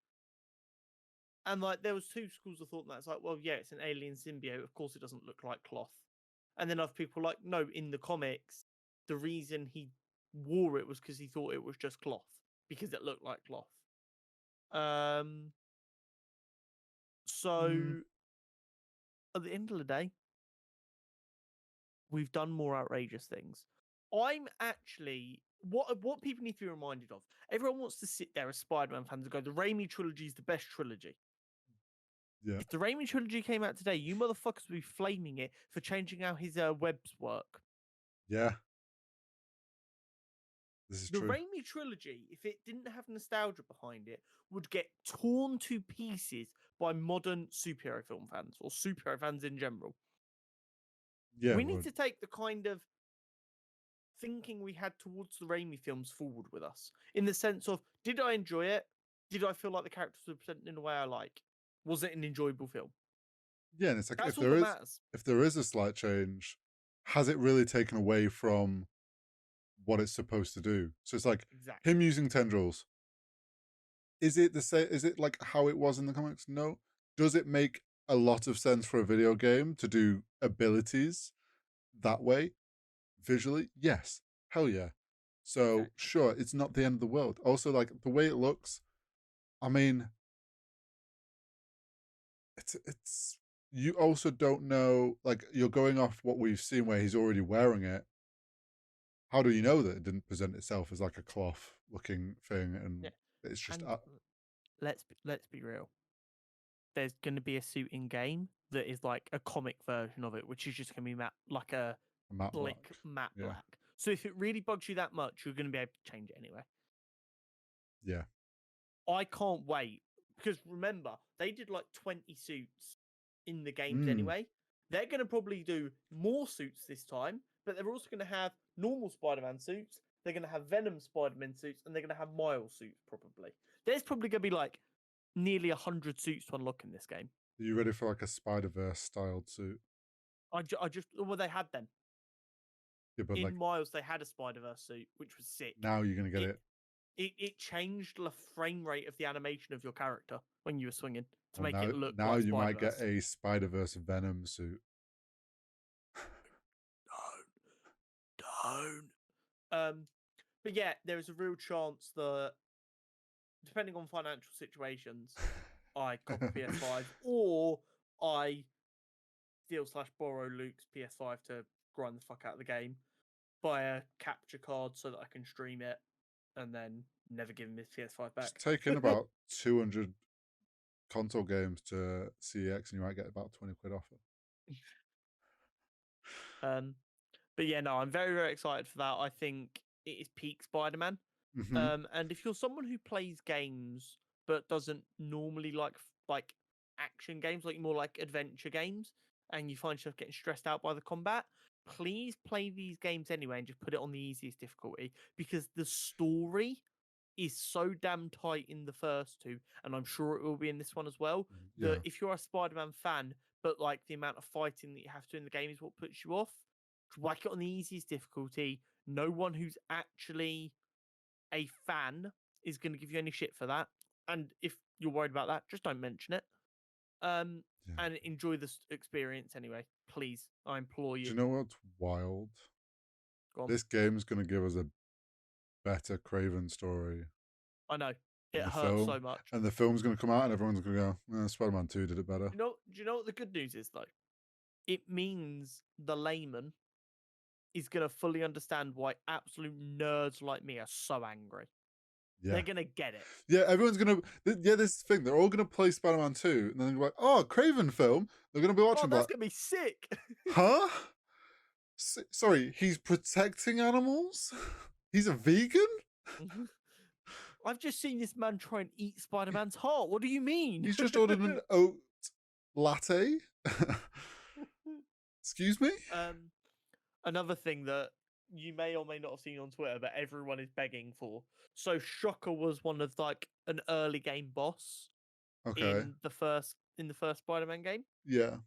And like there was two schools of thought, and that's like, well, yeah, it's an alien symbiote. Of course, it doesn't look like cloth. And then other people like, no, in the comics, the reason he wore it was because he thought it was just cloth because it looked like cloth. So at the end of the day, we've done more outrageous things. I'm actually what people need to be reminded of. Everyone wants to sit there as Spider-Man fans and go, the Raimi trilogy is the best trilogy. Yeah. If the Raimi trilogy came out today, you motherfuckers would be flaming it for changing how his webs work. Yeah. This is The true. Raimi trilogy, if it didn't have nostalgia behind it, would get torn to pieces by modern superhero film fans or superhero fans in general. Yeah. We need to take the kind of thinking we had towards the Raimi films forward with us, in the sense of, did I enjoy it? Did I feel like the characters were presented in a way I like? Was it an enjoyable film? Yeah, and it's like That's all that matters. if there is a slight change, has it really taken away from what it's supposed to do? So it's like Exactly. him using tendrils. Is it the same? Is it like how it was in the comics? No. Does it make a lot of sense for a video game to do abilities that way visually? Yes. Hell yeah. So Exactly. sure, it's not the end of the world. Also, like the way it looks, I mean, it's you also don't know, like you're going off what we've seen where he's already wearing it. How do you know that it didn't present itself as like a cloth looking thing and Yeah. it's just And let's be real. There's going to be a suit in game that is like a comic version of it, which is just going to be like a matte black? matte Yeah. black. So if it really bugs you that much, you're going to be able to change it anyway. Yeah. I can't wait because remember, they did like 20 suits in the games anyway. They're going to probably do more suits this time, but they're also going to have normal Spider-Man suits. They're going to have Venom Spider-Man suits, and they're going to have Miles suits probably. There's probably going to be like nearly 100 suits to unlock in this game. Are you ready for like a Spider-Verse styled suit? Well, they had them. Yeah, but In like Miles, they had a Spider-Verse suit, which was sick. now you're gonna get it. It changed the frame rate of the animation of your character when you were swinging to make now, it look now like you might get Spider-Verse. a Spider-Verse Venom suit. Don't. But yeah, there is a real chance that, depending on financial situations, I cop a PS5 or I steal/borrow Luke's PS5 to grind the fuck out of the game, buy a capture card so that I can stream it, and then never give him his PS5 back. Just take in about 200 console games to CEX and you might get about 20 quid off it. But yeah, no, I'm very, very excited for that. I think it is peak Spider-Man. And if you're someone who plays games but doesn't normally like action games, like more like adventure games, and you find yourself getting stressed out by the combat, please play these games anyway and just put it on the easiest difficulty because the story is so damn tight in the first two, and I'm sure it will be in this one as well. That if you're a Spider-Man fan, but like the amount of fighting that you have to in the game is what puts you off, whack it on the easiest difficulty. No one who's actually a fan is going to give you any shit for that. And if you're worried about that, just don't mention it. And enjoy the experience anyway. Please, I implore you. Do you know what's wild? Go on. This game's going to give us a better Craven story. I know. It hurts so much. And the film's going to come out and everyone's going to go, Spider-Man 2 did it better. Do you know what the good news is, though? It means the layman is going to fully understand why absolute nerds like me are so angry. Yeah. They're going to get it. Yeah, everyone's going to... Yeah, this thing. They're all going to play Spider-Man 2. And then they're like, oh, Craven film. They're going to be watching that. That's going to be sick. Huh? Sorry, he's protecting animals? He's a vegan? I've just seen this man try and eat Spider-Man's heart. What do you mean? He's just ordered an oat latte? Excuse me? Another thing that you may or may not have seen on Twitter, but everyone is begging for. So Shocker was one of like an early game boss in the first Spider-Man game. Yeah.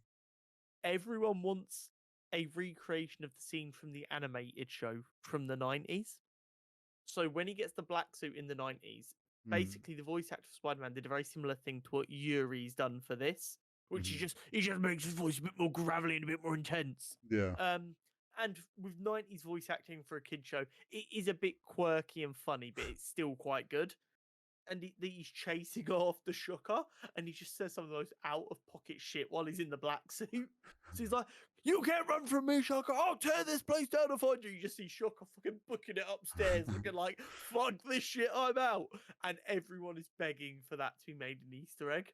Everyone wants a recreation of the scene from the animated show from the 90s. So when he gets the black suit in the 90s, basically the voice actor for Spider-Man did a very similar thing to what Yuri's done for this, which he just makes his voice a bit more gravelly and a bit more intense. Yeah. And with 90s voice acting for a kid show, it is a bit quirky and funny, but it's still quite good. And he's chasing off the Shocker, and he just says some of those out-of-pocket shit while he's in the black suit. So he's like, you can't run from me, Shocker. I'll tear this place down to find you. You just see Shocker fucking booking it upstairs, looking like, fuck this shit, I'm out. And everyone is begging for that to be made an Easter egg.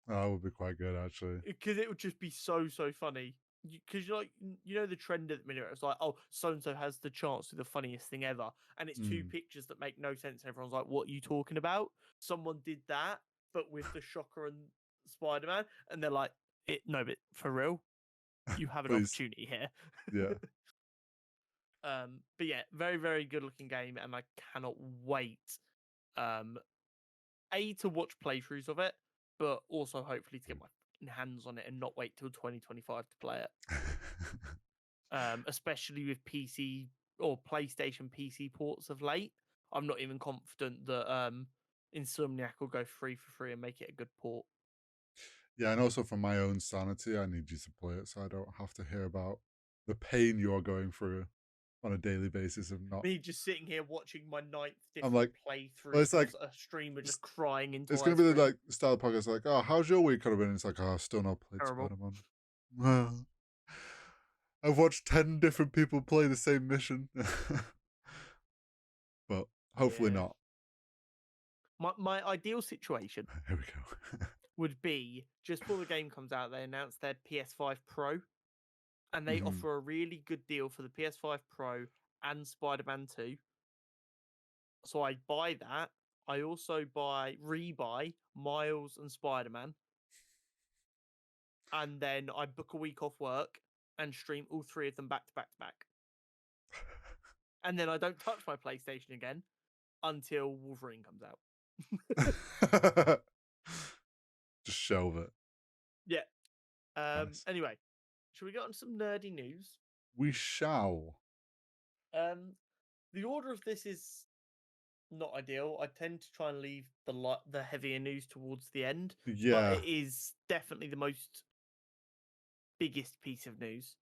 That would be quite good, actually. Because it would just be so funny. Because you know the trend at the minute, it's like, oh, so-and-so has the chance to do the funniest thing ever. And it's two pictures that make no sense. Everyone's like, what are you talking about? Someone did that, but with the Shocker and Spider-Man. And they're like, no, but for real, you have an opportunity here. Yeah. But yeah, very, very good looking game. And I cannot wait, to watch playthroughs of it, but also hopefully to get my hands on it and not wait till 2025 to play it. Especially with PC or PlayStation PC ports of late, I'm not even confident that Insomniac will go free for free and make it a good port. Yeah, and also for my own sanity, I need you to play it so I don't have to hear about the pain you're going through on a daily basis of not... Me just sitting here watching my 9th different playthrough. It's like a streamer just crying into it's going to be the style of podcast like, oh, how's your week kind of been? It's like, oh, I've still not played Spider-Man. I've watched 10 different people play the same mission. But hopefully not. My ideal situation Here we go. would be just before the game comes out, they announce their PS5 Pro, and they offer a really good deal for the PS5 Pro and Spider-Man 2. So I buy that. I also rebuy Miles and Spider-Man. And then I book a week off work and stream all 3 of them back to back to back. And then I don't touch my PlayStation again until Wolverine comes out. Just shelve it. Yeah. Nice. Anyway, should we get on some nerdy news? We shall. The order of this is not ideal. I tend to try and leave the heavier news towards the end. Yeah. But it is definitely the biggest piece of news.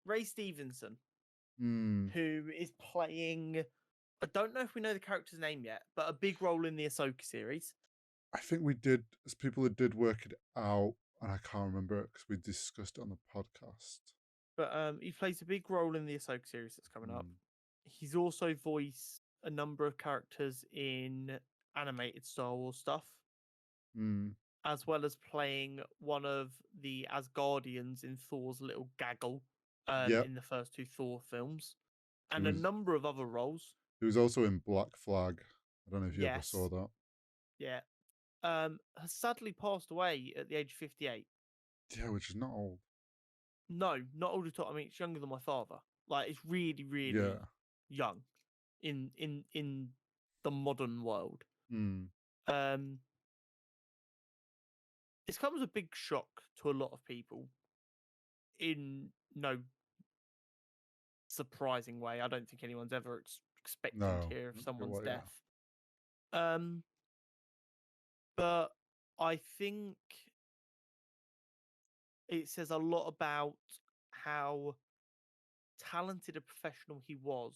Ray Stevenson, who is playing, I don't know if we know the character's name yet, but a big role in the Ahsoka series. I think we did, as people that did work it out, and I can't remember it because we discussed it on the podcast. But he plays a big role in the Ahsoka series that's coming up. He's also voiced a number of characters in animated Star Wars stuff, as well as playing one of the Asgardians in Thor's little gaggle in the first 2 Thor films, and a number of other roles. He was also in Black Flag. I don't know if you ever saw that. Yeah. Has sadly passed away at the age of 58. Yeah, which is not old. No, not old at all. I mean, it's younger than my father. Like, it's really, really young in the modern world. It's come as a big shock to a lot of people in no surprising way. I don't think anyone's ever expecting to hear of someone's death. But I think it says a lot about how talented a professional he was,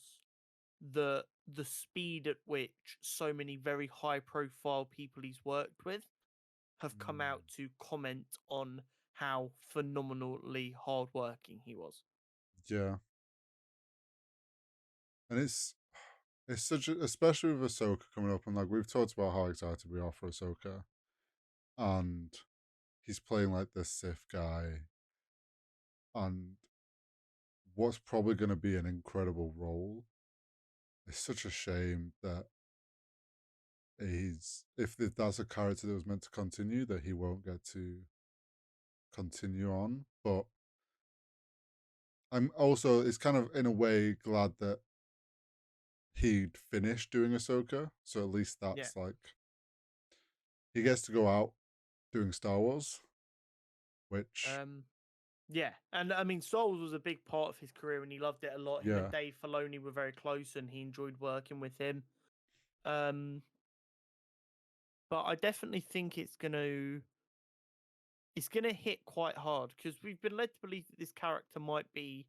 the speed at which so many very high profile people he's worked with have come out to comment on how phenomenally hardworking he was. Yeah. And it's such a, especially with Ahsoka coming up, and like we've talked about how excited we are for Ahsoka, and he's playing like this Sith guy, and what's probably going to be an incredible role. It's such a shame that if that's a character that was meant to continue, that he won't get to continue on. But I'm also, it's kind of in a way glad that he'd finished doing Ahsoka, so at least that's like he gets to go out doing Star Wars, which and I mean Star Wars was a big part of his career and he loved it a lot. Him and Dave Filoni were very close and he enjoyed working with him. But I definitely think it's gonna hit quite hard because we've been led to believe that this character might be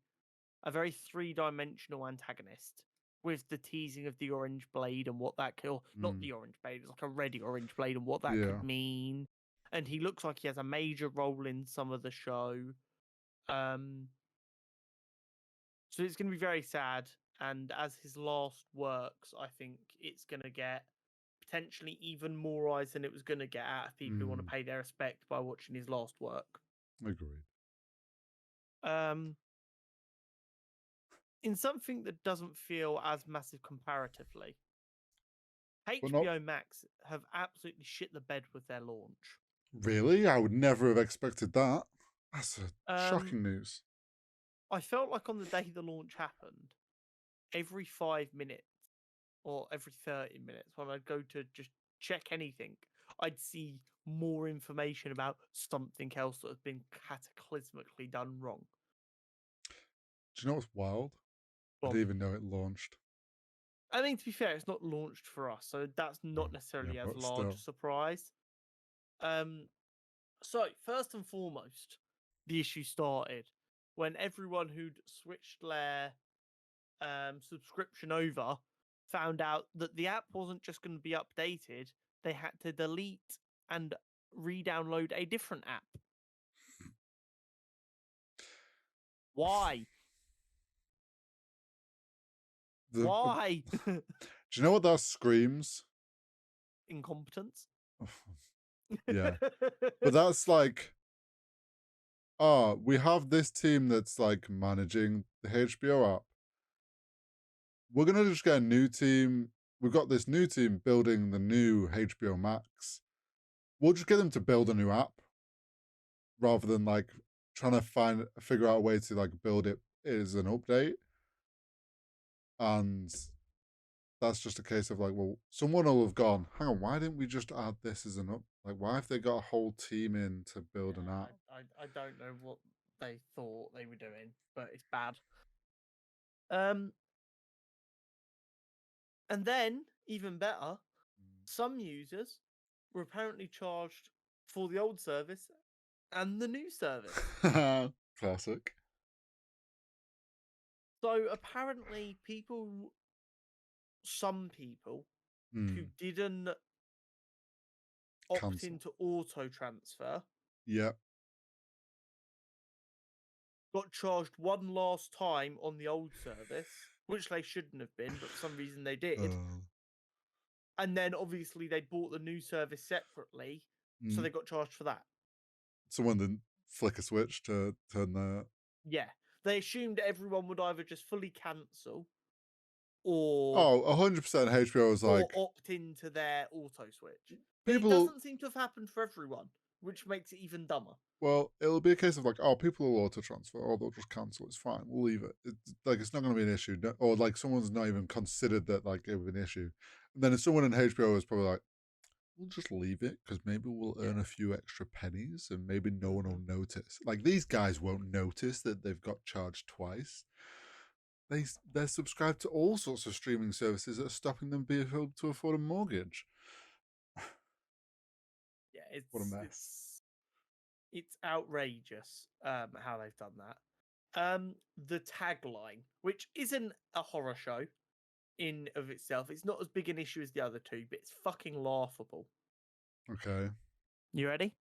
a very 3-dimensional antagonist, with the teasing of the orange blade and what that could, not the orange blade, it's like a ready orange blade and what that could mean. And he looks like he has a major role in some of the show. So it's going to be very sad. And as his last works, I think it's going to get potentially even more eyes than it was going to get out of people who want to pay their respect by watching his last work. Agreed. In something that doesn't feel as massive comparatively, HBO Max have absolutely shit the bed with their launch. Really? I would never have expected that. That's a shocking news. I felt like on the day the launch happened, every 5 minutes or every 30 minutes, when I'd go to just check anything, I'd see more information about something else that has been cataclysmically done wrong. Do you know what's wild? I didn't even know it launched. I mean, to be fair, it's not launched for us, so that's not necessarily as large a surprise. So, first and foremost, the issue started when everyone who'd switched their subscription over found out that the app wasn't just going to be updated, they had to delete and re-download a different app. Why? Why? Do you know what that screams? Incompetence. Yeah. But that's like, we have this team that's like managing the HBO app, we're gonna just get a new team. We've got this new team building the new HBO Max. We'll just get them to build a new app rather than like trying to figure out a way to like build it as an update. And that's just a case of like, well, someone will have gone, hang on, why didn't we just add this as an up? Like, why have they got a whole team in to build an app? I don't know what they thought they were doing, but it's bad. And then, even better, some users were apparently charged for the old service and the new service. Classic. So apparently, some people who didn't opt Cancel. into auto transfer Yeah. got charged one last time on the old service, which they shouldn't have been, but for some reason they did. And then obviously they bought the new service separately, so they got charged for that. Someone didn't flick a switch to turn the. Yeah. They assumed everyone would either just fully cancel or Oh, 100% HBO was like. or opt into their auto switch. But People. it doesn't seem to have happened for everyone, which makes it even dumber. Well, it'll be a case of like, oh, people will auto transfer, or they'll just cancel. It's fine. We'll leave it. It's not going to be an issue, or like someone's not even considered that like it would be an issue. And then if someone in HBO is probably like, we'll just leave it because maybe we'll earn a few extra pennies, and maybe no one will notice. Like these guys won't notice that they've got charged twice. They're subscribed to all sorts of streaming services that are stopping them being able to afford a mortgage. Yeah, What a mess. It's outrageous how they've done that. The tagline, which isn't a horror show in of itself, it's not as big an issue as the other two, but it's fucking laughable. Okay. You ready?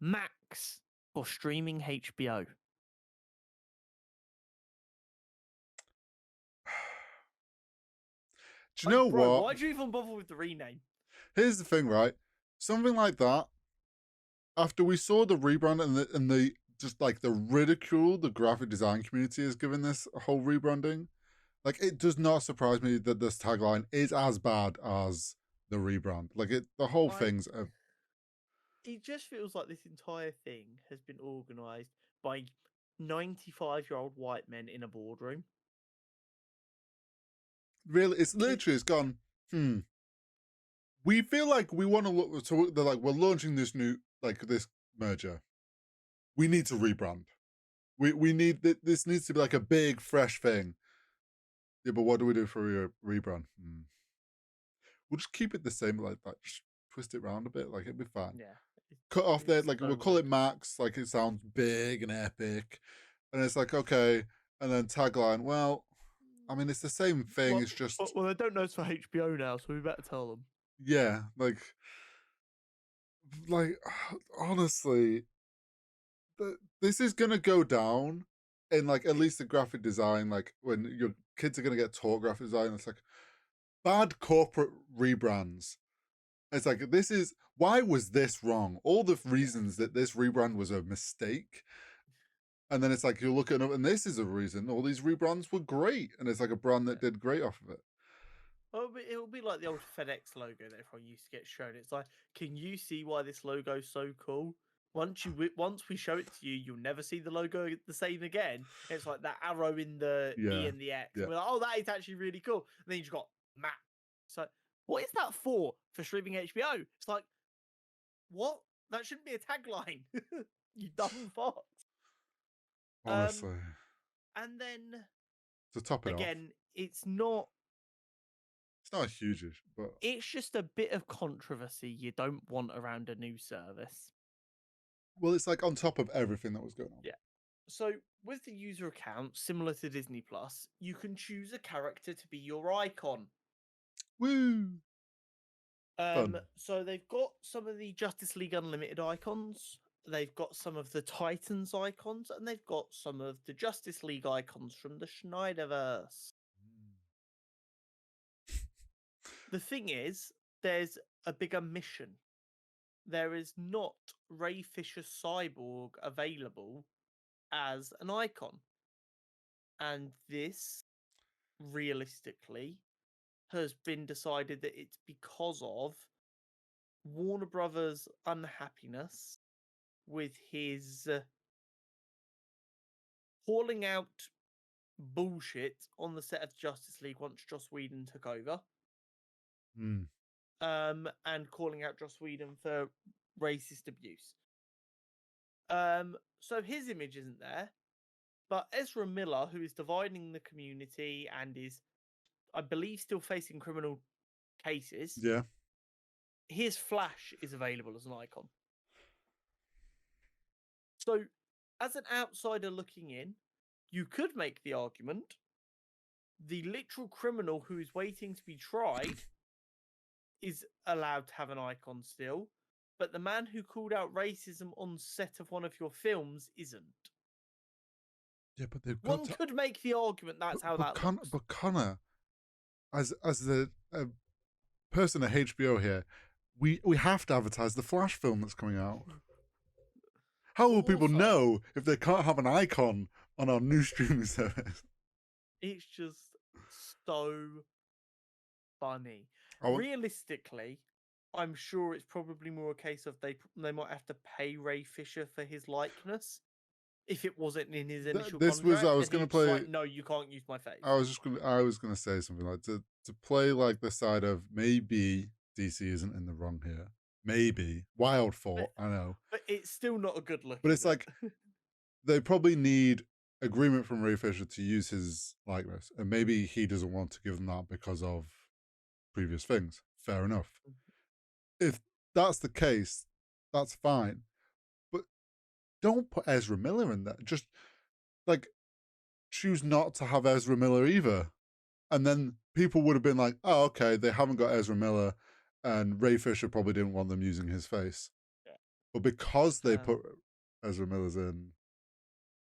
Max for streaming HBO. Do you know bro, what? Why'd you even bother with the rename? Here's the thing, right? Something like that. After we saw the rebrand and the just like the ridicule the graphic design community has given this whole rebranding, like it does not surprise me that this tagline is as bad as the rebrand. Like the whole thing's. It just feels like this entire thing has been organised by 95-year-old white men in a boardroom. Really, it's literally it's gone. We feel like we want to look. So they're like, we're launching this new this merger. We need to rebrand. We need this needs to be like a big fresh thing. Yeah, but what do we do for a rebrand? We'll just keep it the same like that. Just twist it around a bit, like it'll be fine. Yeah. Cut off there, like so we'll call it Max, like it sounds big and epic, and it's like okay, and then tagline. Well, I mean, it's the same thing. It's just well, they don't know it's for HBO now, so we better tell them. yeah, like honestly, this is gonna go down in like at least the graphic design. Like when your kids are gonna get taught graphic design, it's like bad corporate rebrands. It's like this is why was this wrong? All the reasons that this rebrand was a mistake. And then it's like you look at it, and this is a reason all these rebrands were great, and it's like a brand that did great off of it. Well, it'll be like the old FedEx logo that everyone used to get shown. It's like, can you see why this logo's so cool? Once we show it to you, you'll never see the logo the same again. It's like that arrow in the E and the X. Yeah. We're like, oh, that is actually really cool. And then you just got Mac. It's like, what is that for streaming HBO? It's like, what? That shouldn't be a tagline. You dumb fuck. Honestly. And then To top it again, off. it's not a huge issue, but it's just a bit of controversy you don't want around a new service. well, it's like on top of everything that was going on. Yeah. So with the user account, similar to Disney Plus, you can choose a character to be your icon. Woo! Fun. So they've got some of the Justice League Unlimited icons. They've got some of the Titans icons, and they've got some of the Justice League icons from the Snyderverse. The thing is, there's a bigger mission. There is not Ray Fisher's Cyborg available as an icon. And this, realistically, has been decided that it's because of Warner Brothers' unhappiness with his hauling out bullshit on the set of Justice League once Joss Whedon took over. Hmm. And calling out Joss Whedon for racist abuse. So his image isn't there, but Ezra Miller, who is dividing the community and is, I believe, still facing criminal cases, Yeah. his Flash is available as an icon. So, as an outsider looking in, you could make the argument the literal criminal who is waiting to be tried is allowed to have an icon still, but the man who called out racism on set of one of your films isn't. Yeah, but they've got One to. could make the argument that's how that looks. But Connor, as the person at HBO here, we have to advertise the Flash film that's coming out. How will people Also, know if they can't have an icon on our new streaming service? it's just so funny. Want... Realistically, I'm sure it's probably more a case of they might have to pay Ray Fisher for his likeness. If it wasn't in his initial contract, I was going to play. like, no, you can't use my face. I was gonna say something like to play like the side of maybe DC isn't in the wrong here. Maybe wild thought, I know, but it's still not a good look. But it's like they probably need agreement from Ray Fisher to use his likeness, and maybe he doesn't want to give them that because of previous things. Fair enough. If that's the case, that's fine. But don't put Ezra Miller in there. Just like choose not to have Ezra Miller either. And then people would have been like, oh, okay, they haven't got Ezra Miller, and Ray Fisher probably didn't want them using his face. Yeah. But because they put Ezra Miller's in,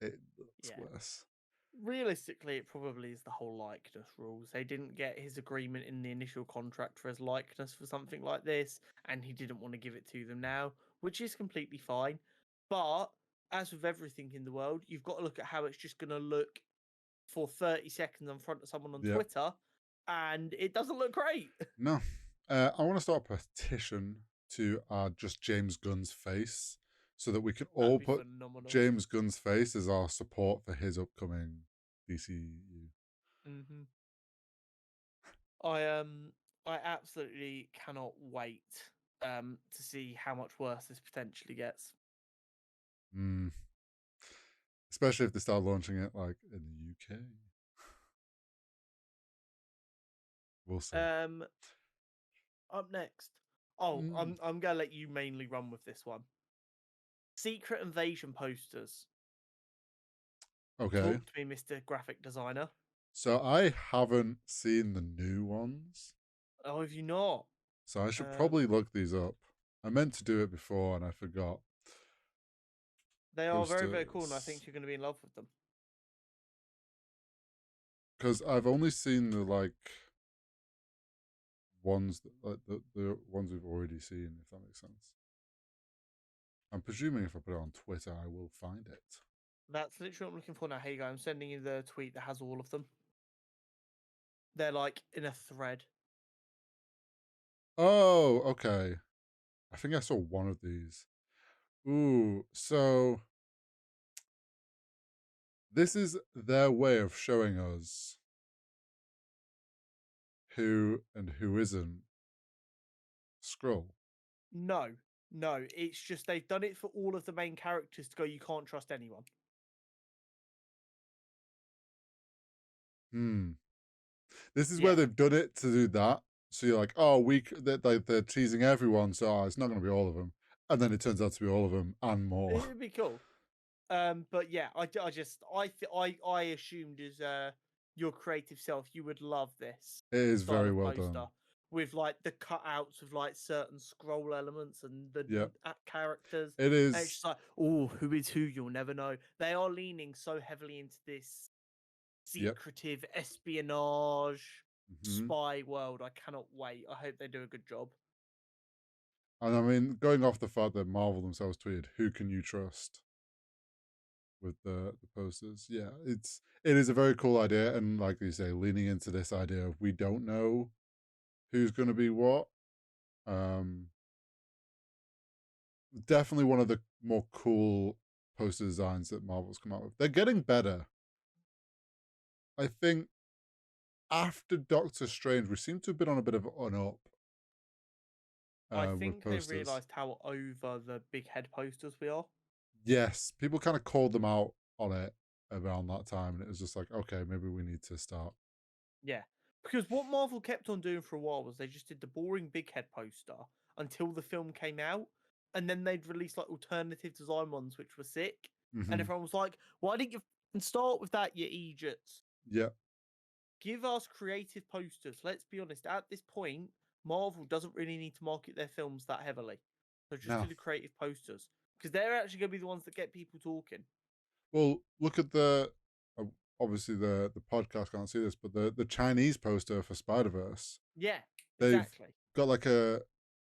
it looks worse. Realistically, it probably is the whole likeness rules. They didn't get his agreement in the initial contract for his likeness for something like this, and he didn't want to give it to them now, which is completely fine. But as with everything in the world, you've got to look at how it's just going to look for 30 seconds in front of someone on Twitter, and it doesn't look great. No. I want to start a petition to add just James Gunn's face so that we can all put phenomenal. James Gunn's face as our support for his upcoming DCU. Mm-hmm. I absolutely cannot wait to see how much worse this potentially gets. Especially if they start launching it like in the UK. We'll see. Up next. I'm gonna let you mainly run with this one. Secret Invasion posters. Okay. Talk to me, Mr. Graphic Designer. So I haven't seen the new ones. Oh, have you not? So I should probably look these up. I meant to do it before and I forgot. They are very, very cool, and I think you're going to be in love with them. Because I've only seen the ones that, like the ones we've already seen, if that makes sense. I'm presuming if I put it on Twitter, I will find it. That's literally what I'm looking for now. Here you go. I'm sending you the tweet that has all of them. They're like in a thread. Oh, okay. I think I saw one of these. Ooh, so this is their way of showing us who and who isn't Skrull. No, it's just they've done it for all of the main characters to go, you can't trust anyone. This is where they've done it to do that. So you're like, oh, they're teasing everyone, so it's not going to be all of them. And then it turns out to be all of them and more. It'd be cool. But yeah, I assumed as your creative self, you would love this. It is very well done. With like the cutouts of like certain scroll elements and the characters. It is. And it's just like, oh, who is who? You'll never know. They are leaning so heavily into this secretive espionage spy world. I cannot wait. I hope they do a good job. And I mean, going off the fact that Marvel themselves tweeted, who can you trust? with the posters. Yeah, it is a very cool idea, and like you say, leaning into this idea of we don't know who's going to be what. Um, Definitely one of the more cool poster designs that Marvel's come out with. They're getting better. I think after Doctor Strange, we seem to have been on a bit of an up I with think they posters. realised how over the big head posters we are. Yes, people kind of called them out on it around that time, and it was just like, okay, maybe we need to start. Yeah. Because what Marvel kept on doing for a while was they just did the boring big head poster until the film came out, and then they'd release like alternative design ones which were sick. And everyone was like, why didn't you start with that, you idiots? Yeah, Give us creative posters. Let's be honest, at this point, Marvel doesn't really need to market their films that heavily. So just do no. the creative posters. Because they're actually going to be the ones that get people talking. Well, look at the uh, obviously the podcast can't see this, but the Chinese poster for Spider Verse. Yeah, They've exactly. got like a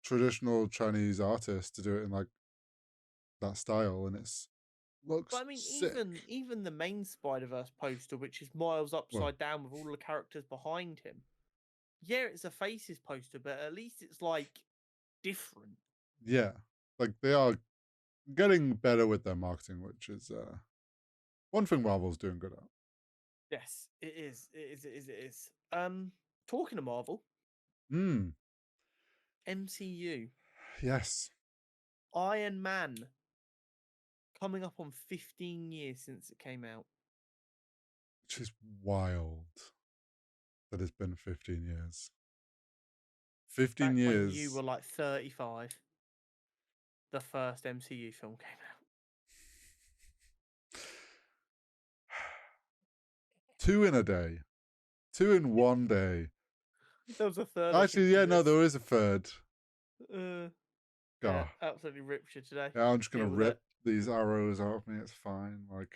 traditional Chinese artist to do it in like that style, and it's But looks I mean, sick. even the main Spider Verse poster, which is Miles Well, upside down with all the characters behind him. Yeah, it's a faces poster, but at least it's like different. yeah, like they are getting better with their marketing, which is one thing Marvel's doing good at. Yes, it is. It is. It is. It is. Talking of Marvel, Hmm. MCU, Yes, Iron Man coming up on 15 years since it came out. which is wild that it's been 15 years. 15 Back when you years. were like 35, the first MCU film came out. Two in a day. Two in one day. There was a third, I think, Actually, in yeah, no, this. there is a third. Uh, yeah, God. absolutely ripped you today. Yeah, I'm just gonna Deal with it. rip these arrows out of me. It's fine. Like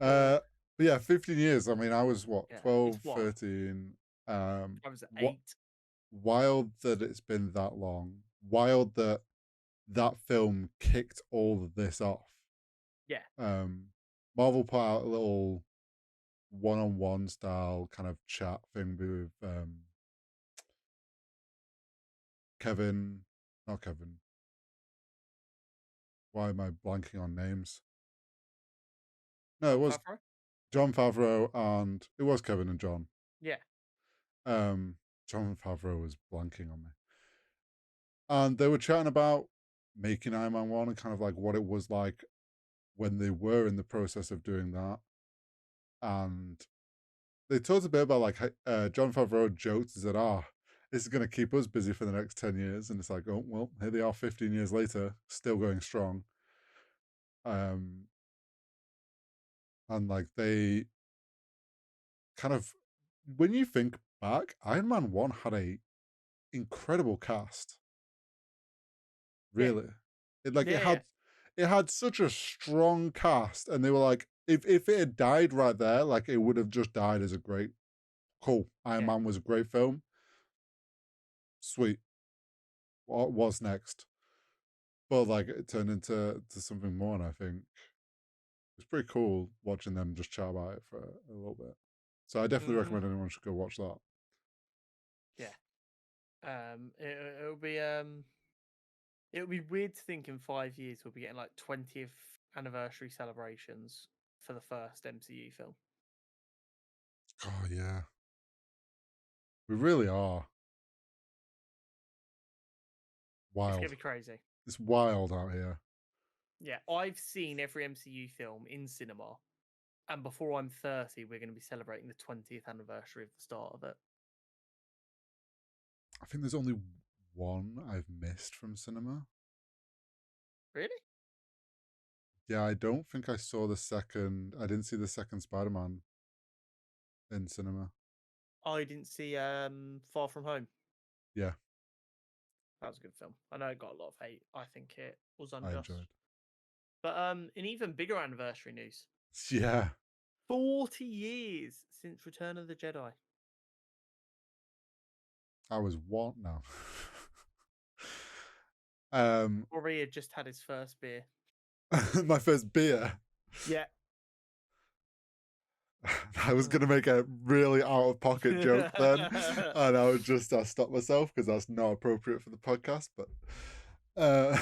Uh, but yeah, 15 years. I mean, I was what, yeah, it's 12, wild. 13. I was at What 8. wild that it's been that long. Wild that that film kicked all of this off. Yeah. Marvel put out a little one-on-one style kind of chat thing with Kevin, not Kevin. Why am I blanking on names? No, it John was Favreau? John Favreau and it was Kevin and John. Yeah. John Favreau was blanking on me. And they were chatting about making Iron Man 1 and kind of like what it was like when they were in the process of doing that. And they talked a bit about like John Favreau joked that this is going to keep us busy for the next 10 years. And it's like, oh, well, here they are 15 years later, still going strong. And like they kind of, when you think back, Iron Man 1 had a incredible cast. Yeah. Really. It like Yeah. it had such a strong cast, and they were like, if it had died right there, like it would have just died as a great cool. Iron Yeah. Man was a great film. Sweet. What's next? But like it turned into something more, and I think it's pretty cool watching them just chat about it for a little bit. So I definitely Mm-hmm. recommend anyone should go watch that. Yeah. It'll be weird to think in 5 years we'll be getting like 20th anniversary celebrations for the first MCU film. Oh yeah, we really are It's gonna wild. be crazy. It's wild out here. Yeah, I've seen every MCU film in cinema, and before I'm 30, we're going to be celebrating the 20th anniversary of the start of it. I think there's only one I've missed from cinema. Really? Yeah, I don't think I saw the second. I didn't see the second Spider-Man in cinema. I didn't see Far From Home. Yeah, That was a good film. I know it got a lot of hate. I think it was I unjust. enjoyed. But in even bigger anniversary news, Yeah, 40 years since Return of the Jedi. I was what now? um, Rory had just had his first beer. my first beer. Yeah. I was gonna make a really out of pocket joke then, and I stopped myself because that's not appropriate for the podcast. But uh,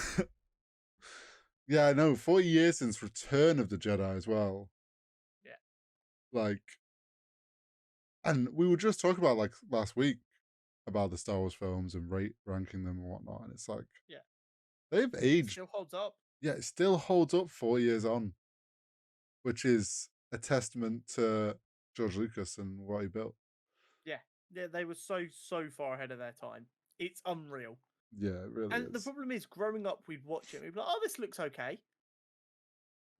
yeah, I know 40 years since Return of the Jedi as well. Yeah. Like, and we were just talking about like last week about the Star Wars films and ranking them and whatnot, and it's like, Yeah. they've It aged. still holds up. Yeah, it still holds up 4 years on, which is a testament to George Lucas and what he built. Yeah. Yeah, they were so far ahead of their time. It's unreal. Yeah, it really And the is. problem is, growing up, we'd watch it, we'd be like, "Oh, this looks okay,"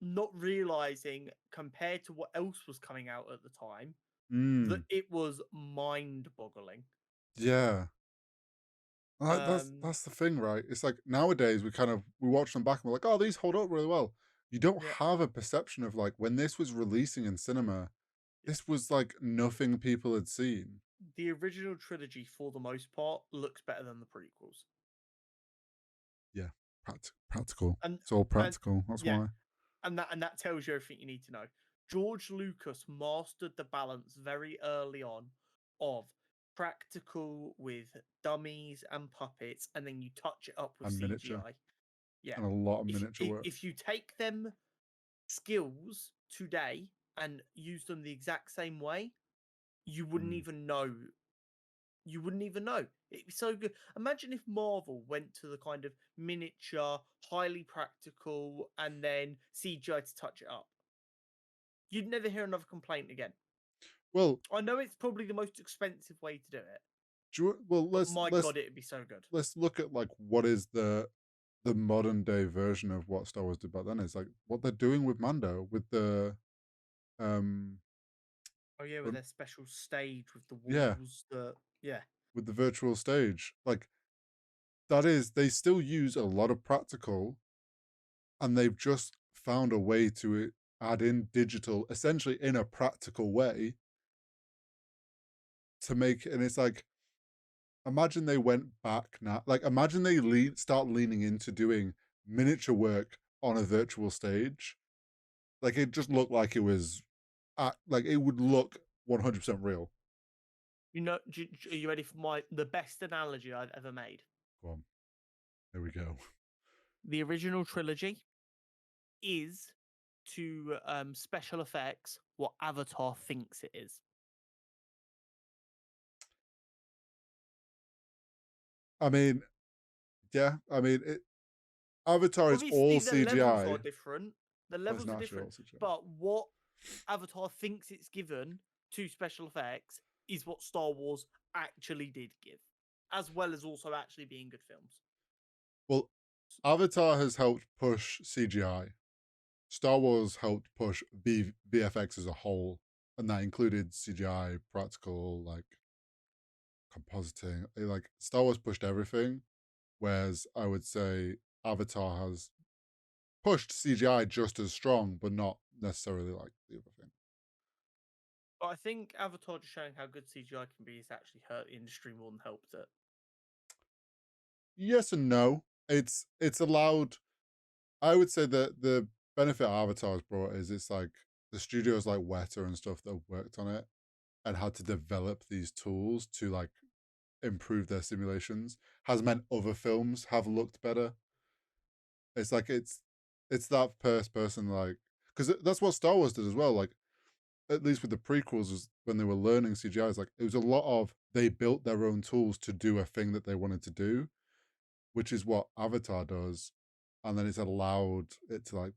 not realizing compared to what else was coming out at the time that Mm, it was mind-boggling. yeah. That's Um, that's the thing, right? It's like nowadays we watch them back and we're like, oh, these hold up really well. You don't yeah, have a perception of like when this was releasing in cinema, yeah. this was like nothing people had seen. The original trilogy, for the most part, looks better than the prequels. Yeah, practical. And It's all and practical. That's yeah, why. and that tells you everything you need to know. George Lucas mastered the balance very early on of practical with dummies and puppets, and then you touch it up with And miniature CGI. Yeah. and a lot of miniature work. If you take them skills today and use them the exact same way, you wouldn't Mm. even know. You wouldn't even know. It'd be so good. Imagine if Marvel went to the kind of miniature, highly practical, and then CGI to touch it up. You'd never hear another complaint again. Well, I know it's probably the most expensive way to do it, well, but my god, it'd be so good. let's look at like what is the modern day version of what Star Wars did back then. Is like what they're doing with Mando with the um Oh yeah, with um, their special stage with the yeah, walls. Yeah, with the virtual stage. Like that is they still use a lot of practical, and they've just found a way to add in digital essentially in a practical way to make, and it's like imagine they went back now, like imagine they start leaning into doing miniature work on a virtual stage. Like it just looked like it was like it would look 100% real. you know. Are you ready for the best analogy I've ever made? Go on, there we go. The original trilogy is to special effects what Avatar thinks it is. I mean, yeah, I mean Avatar is Obviously, all the levels are CGI. different. The Well, it's levels are not actually all different, CGI. but what Avatar thinks it's given to special effects is what Star Wars actually did give, as well as also actually being good films. Well, Avatar has helped push CGI. Star Wars helped push VFX as a whole, and that included CGI, practical, like compositing. Like Star Wars pushed everything, whereas I would say Avatar has pushed CGI just as strong, but not necessarily like the other thing. But I think Avatar just showing how good CGI can be has actually hurt the industry more than helped it. Yes and no. It's allowed. I would say that the benefit Avatar has brought is it's like the studios like Weta and stuff that have worked on it and had to develop these tools to like improve their simulations has meant other films have looked better. It's like it's that first person like because that's what Star Wars did as well. Like at least with the prequels, was when they were learning CGI, it's like it was a lot of they built their own tools to do a thing that they wanted to do, which is what Avatar does, and then it's allowed it to like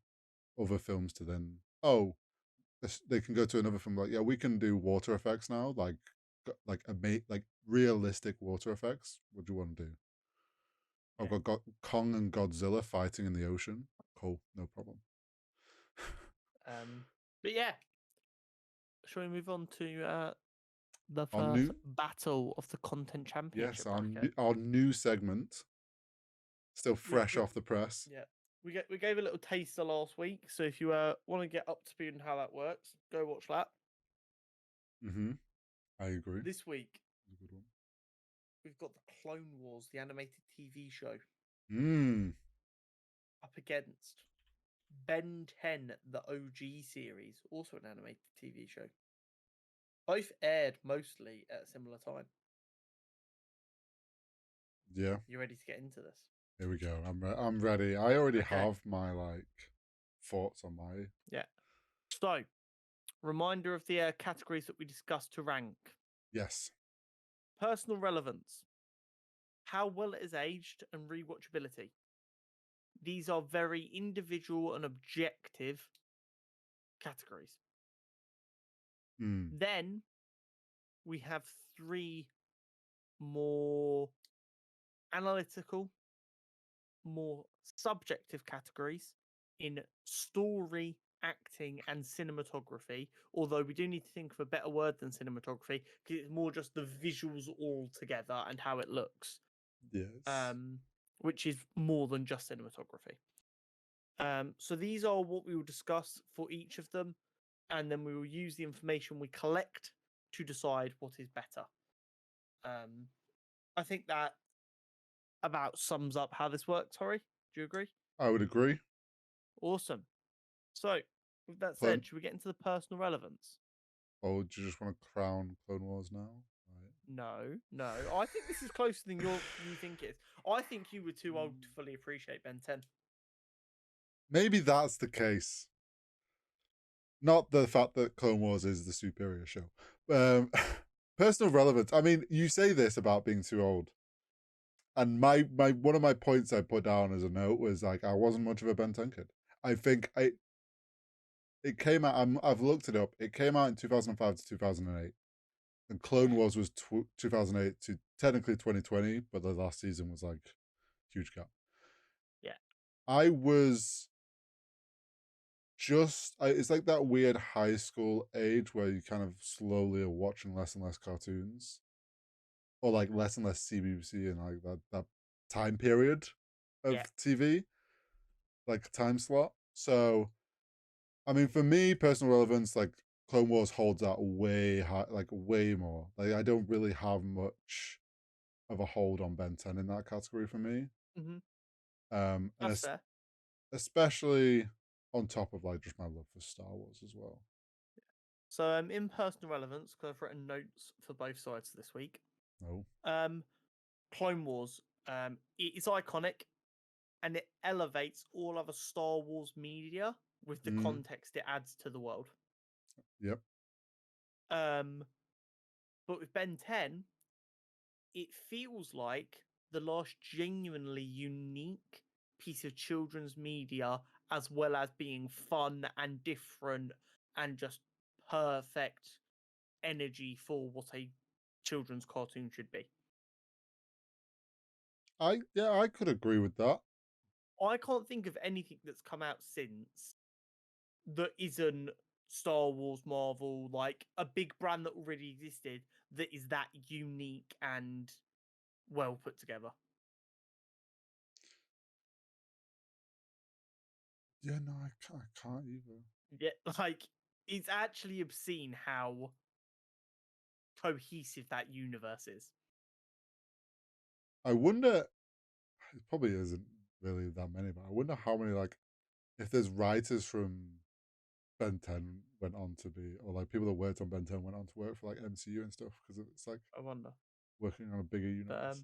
other films to then they can go to another film like yeah we can do water effects now like realistic water effects. What do you want to do? Yeah. I've got Kong and Godzilla fighting in the ocean. Cool, no problem. But yeah, shall we move on to the Our first new battle of the content yes, championship bracket? our new segment, still Yeah, fresh off the press. yeah. We gave a little taster last week, so if you want to get up to speed on how that works, go watch that. Mm-hmm. I agree. This week It's a good one. we've got the Clone Wars, the animated TV show, Mm. up against Ben 10, the OG series, also an animated TV show. Both aired mostly at a similar time. Yeah, You ready to get into this? here we go. I'm ready. I already Okay. have my thoughts on my. Yeah. So, reminder of the categories that we discussed to rank. Yes. Personal relevance. How well it is aged and rewatchability. These are very individual and objective categories. Then we have three more analytical, more subjective categories in story, acting, and cinematography. Although we do need to think of a better word than cinematography because it's more just the visuals all together and how it looks. Yes. Which is more than just cinematography. So these are what we will discuss for each of them, and then we will use the information we collect to decide what is better. I think that about sums up how this works, Hori. Do you agree? I would agree. Awesome. So, with that Clone. said, should we get into the personal relevance? Or do you just want to crown Clone Wars now? No, no. I think this is closer than you think it is. I think you were too old to fully appreciate Ben 10. Maybe that's the case. Not the fact that Clone Wars is the superior show. Personal relevance. I mean, you say this about being too old. And my one of my points I put down as a note was like I wasn't much of a Ben 10 kid. I think it came out. I've looked it up. It came out in 2005 to 2008, and Clone Wars was 2008 to technically 2020, but the last season was like huge gap. Yeah. I was it's like that weird high school age where you kind of slowly are watching less and less cartoons, or like less and less CBBC and like that time period of TV, like time slot. So, I mean, for me, personal relevance, like Clone Wars holds out way high, like way more. Like I don't really have much of a hold on Ben 10 in that category for me. And That's fair. especially on top of like just my love for Star Wars as well. So, in personal relevance, because I've written notes for both sides this week. No. Clone Wars. It is iconic, and it elevates all other Star Wars media with the context it adds to the world. Yep. But with Ben 10, it feels like the last genuinely unique piece of children's media, as well as being fun and different and just perfect energy for what a children's cartoon should be. I could agree with that. I can't think of anything that's come out since that isn't Star Wars, Marvel, like a big brand that already existed that is that unique and well put together. Yeah, no, I can't either. Yeah, like it's actually obscene how cohesive that universe is. I wonder. It probably isn't really that many, but I wonder how many like if there's writers from Ben 10 went on to be, or like people that worked on Ben 10 went on to work for like MCU and stuff because it's like I wonder. working on a bigger universe.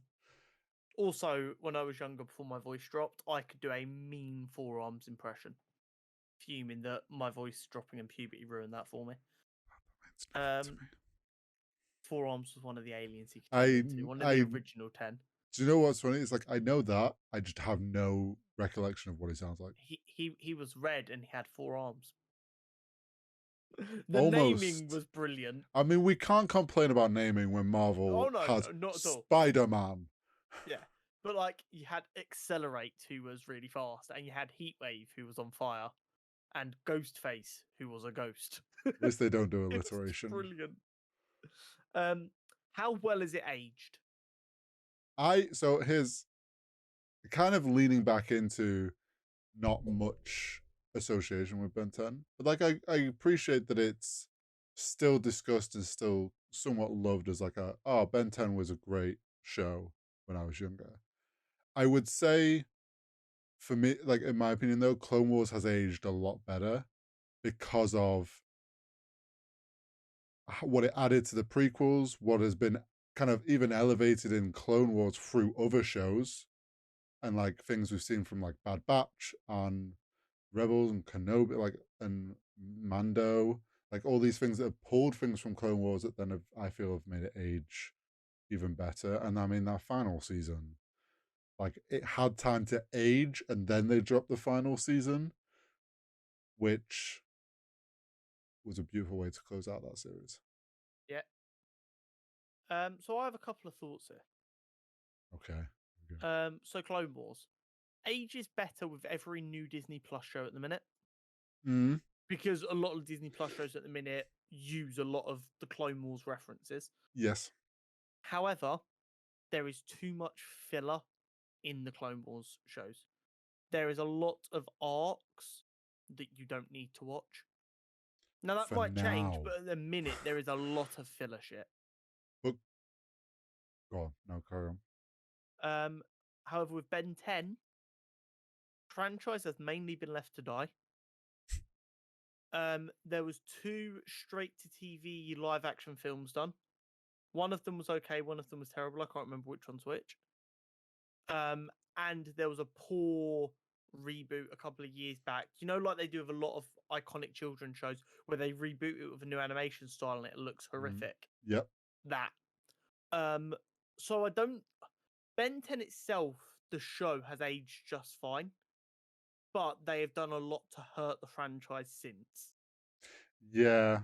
Also, when I was younger, before my voice dropped, I could do a mean forearms impression. Fuming that my voice dropping and puberty ruined that for me. Forearms was one of the aliens he could turn into. One of the original 10. Do you know what's funny? It's like I know that I just have no recollection of what he sounds like. He was red and he had 4 arms. The Almost. naming was brilliant. I mean, we can't complain about naming when Marvel has not at all. Spider-Man. Yeah, but like you had Accelerate, who was really fast, and you had Heatwave, who was on fire, and Ghostface, who was a ghost. At least they don't do alliteration. Brilliant. How well is it aged? So here's kind of leaning back into not much association with Ben 10, but like I appreciate that it's still discussed and still somewhat loved as like Ben 10 was a great show when I was younger. I would say for me, like in my opinion, though, Clone Wars has aged a lot better because of what it added to the prequels, what has been kind of even elevated in Clone Wars through other shows, and like things we've seen from like Bad Batch and Rebels and Kenobi, like and Mando, like all these things that have pulled things from Clone Wars that then have, I feel, have made it age even better. And I mean that final season, like it had time to age, and then they dropped the final season, which was a beautiful way to close out that series. Yeah. So I have a couple of thoughts here. Okay. So Clone Wars. Age is better with every new Disney Plus show at the minute. Mm. Because a lot of Disney Plus shows at the minute use a lot of the Clone Wars references. Yes. However, there is too much filler in the Clone Wars shows. There is a lot of arcs that you don't need to watch. Now that For might change, now. but at the minute there is a lot of filler shit. But go on, no, carry on. However, with Ben 10, franchise has mainly been left to die. There was 2 straight to TV live action films done. One of them was okay, one of them was terrible. I can't remember which one's which. And there was a poor reboot a couple of years back. You know, like they do with a lot of iconic children's shows where they reboot it with a new animation style and it looks horrific. Yep. That. So I don't. Ben 10 itself, the show has aged just fine, but they have done a lot to hurt the franchise since. Yeah.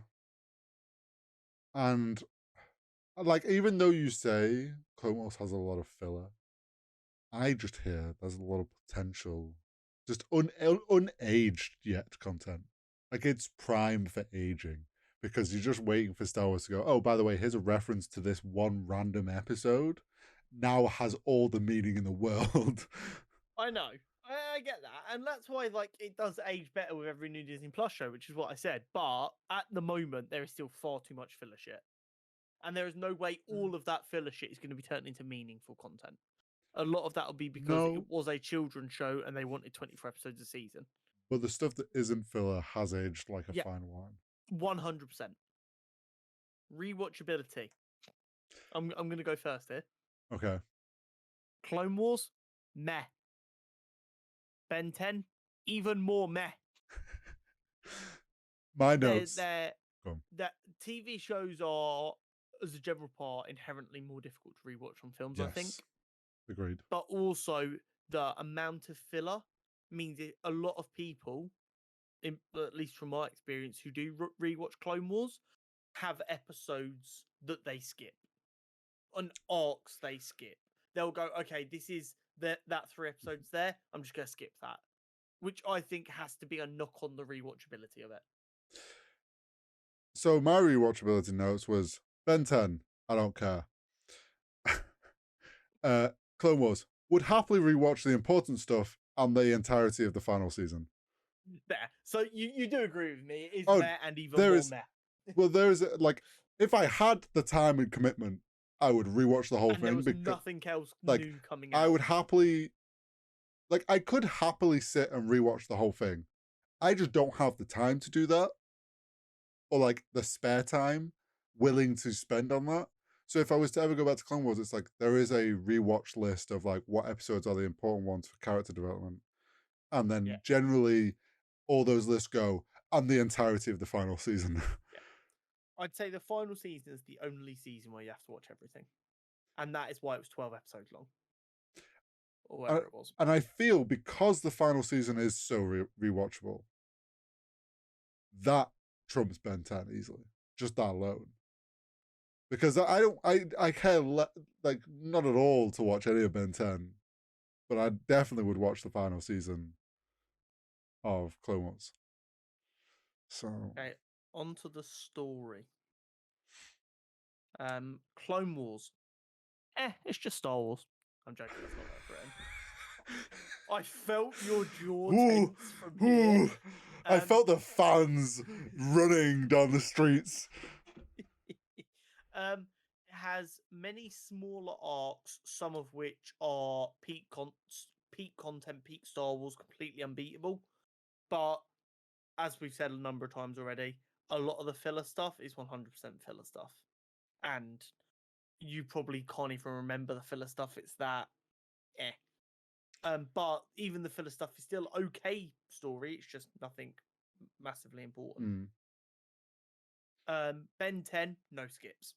And like, even though you say Clone Wars has a lot of filler, I just hear there's a lot of potential, just unaged yet content. Like it's prime for aging because you're just waiting for Star Wars to go, oh, by the way, here's a reference to this one random episode. Now has all the meaning in the world. I know. I get that, and that's why like it does age better with every new Disney Plus show, which is what I said. But at the moment, there is still far too much filler shit, and there is no way all of that filler shit is going to be turned into meaningful content. A lot of that will be because it No, was a children's show and they wanted 24 episodes a season. but the stuff that isn't filler has aged like a Yeah. fine wine. 100%. Rewatchability. I'm going to go first here. Okay. Clone Wars, meh. Ben 10, even more meh. My notes. That TV shows are, as a general part, inherently more difficult to rewatch from films, Yes. I think. Agreed. But also, the amount of filler means a lot of people, at least from my experience, who do rewatch Clone Wars, have episodes that they skip, and arcs they skip. They'll go, okay, this is that 3 episodes there. I'm just gonna skip that, which I think has to be a knock on the rewatchability of it. So my rewatchability notes was Ben 10, I don't care. Clone Wars, would happily rewatch the important stuff and the entirety of the final season. There. So you do agree with me. It is Oh, meh and even more meh. Well, there is like, if I had the time and commitment, I would rewatch the whole And thing. there was because, nothing else like, new coming out. I would happily, like, I could happily sit and rewatch the whole thing. I just don't have the time to do that, or like the spare time willing to spend on that. So if I was to ever go back to Clone Wars, it's like there is a rewatch list of like what episodes are the important ones for character development, and then generally all those lists go and the entirety of the final season. Yeah. I'd say the final season is the only season where you have to watch everything, and that is why it was 12 episodes long, or whatever it was. And I feel because the final season is so rewatchable, that trumps Ben 10 easily. Just that alone. Because I care like not at all to watch any of Ben 10, but I definitely would watch the final season of Clone Wars. So okay, on to the story. Clone Wars. It's just Star Wars. I'm joking, that's not what I've written. I felt your jaw tense from here. I felt the fans running down the streets. It has many smaller arcs, some of which are peak peak content, peak Star Wars, completely unbeatable. But as we've said a number of times already, a lot of the filler stuff is 100% filler stuff, and you probably can't even remember the filler stuff. It's that, eh. But even the filler stuff is still okay story. It's just nothing massively important. Ben 10, no skips.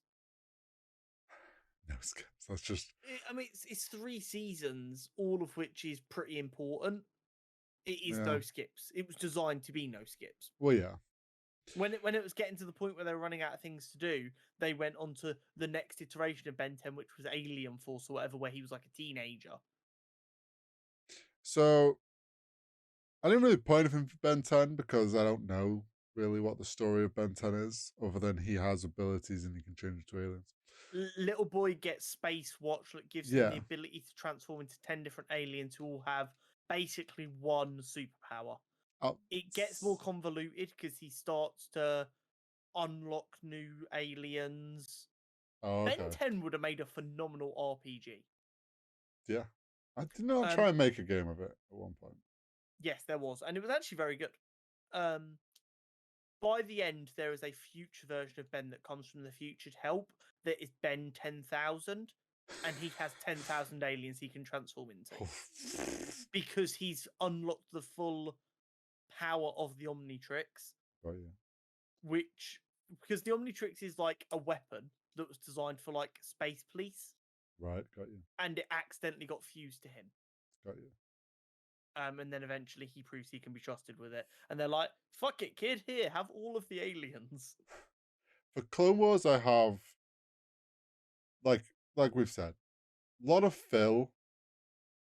No skips. That's just. I mean, it's 3 seasons, all of which is pretty important. It is Yeah. no skips. It was designed to be no skips. Well, yeah. When it was getting to the point where they were running out of things to do, they went on to the next iteration of Ben 10, which was Alien Force or whatever, where he was like a teenager. So I didn't really play anything for Ben 10 because I don't know really what the story of Ben 10 is, other than he has abilities and he can change to aliens. Little boy gets Space Watch that gives him the ability to transform into 10 different aliens who all have basically one superpower. It gets more convoluted because he starts to unlock new aliens. Oh, okay. Ben 10 would have made a phenomenal RPG. Yeah. I did not try and make a game of it at one point. Yes, there was. And it was actually very good. By the end, there is a future version of Ben that comes from the future to help that is Ben 10,000. And he has 10,000 aliens he can transform into. Because he's unlocked the full power of the Omnitrix. Oh, yeah. Because the Omnitrix is like a weapon that was designed for like space police. Right, got you. And it accidentally got fused to him. Got you. And then eventually he proves he can be trusted with it. And they're like, fuck it, kid, here, have all of the aliens. For Clone Wars, I have, like we've said, a lot of fill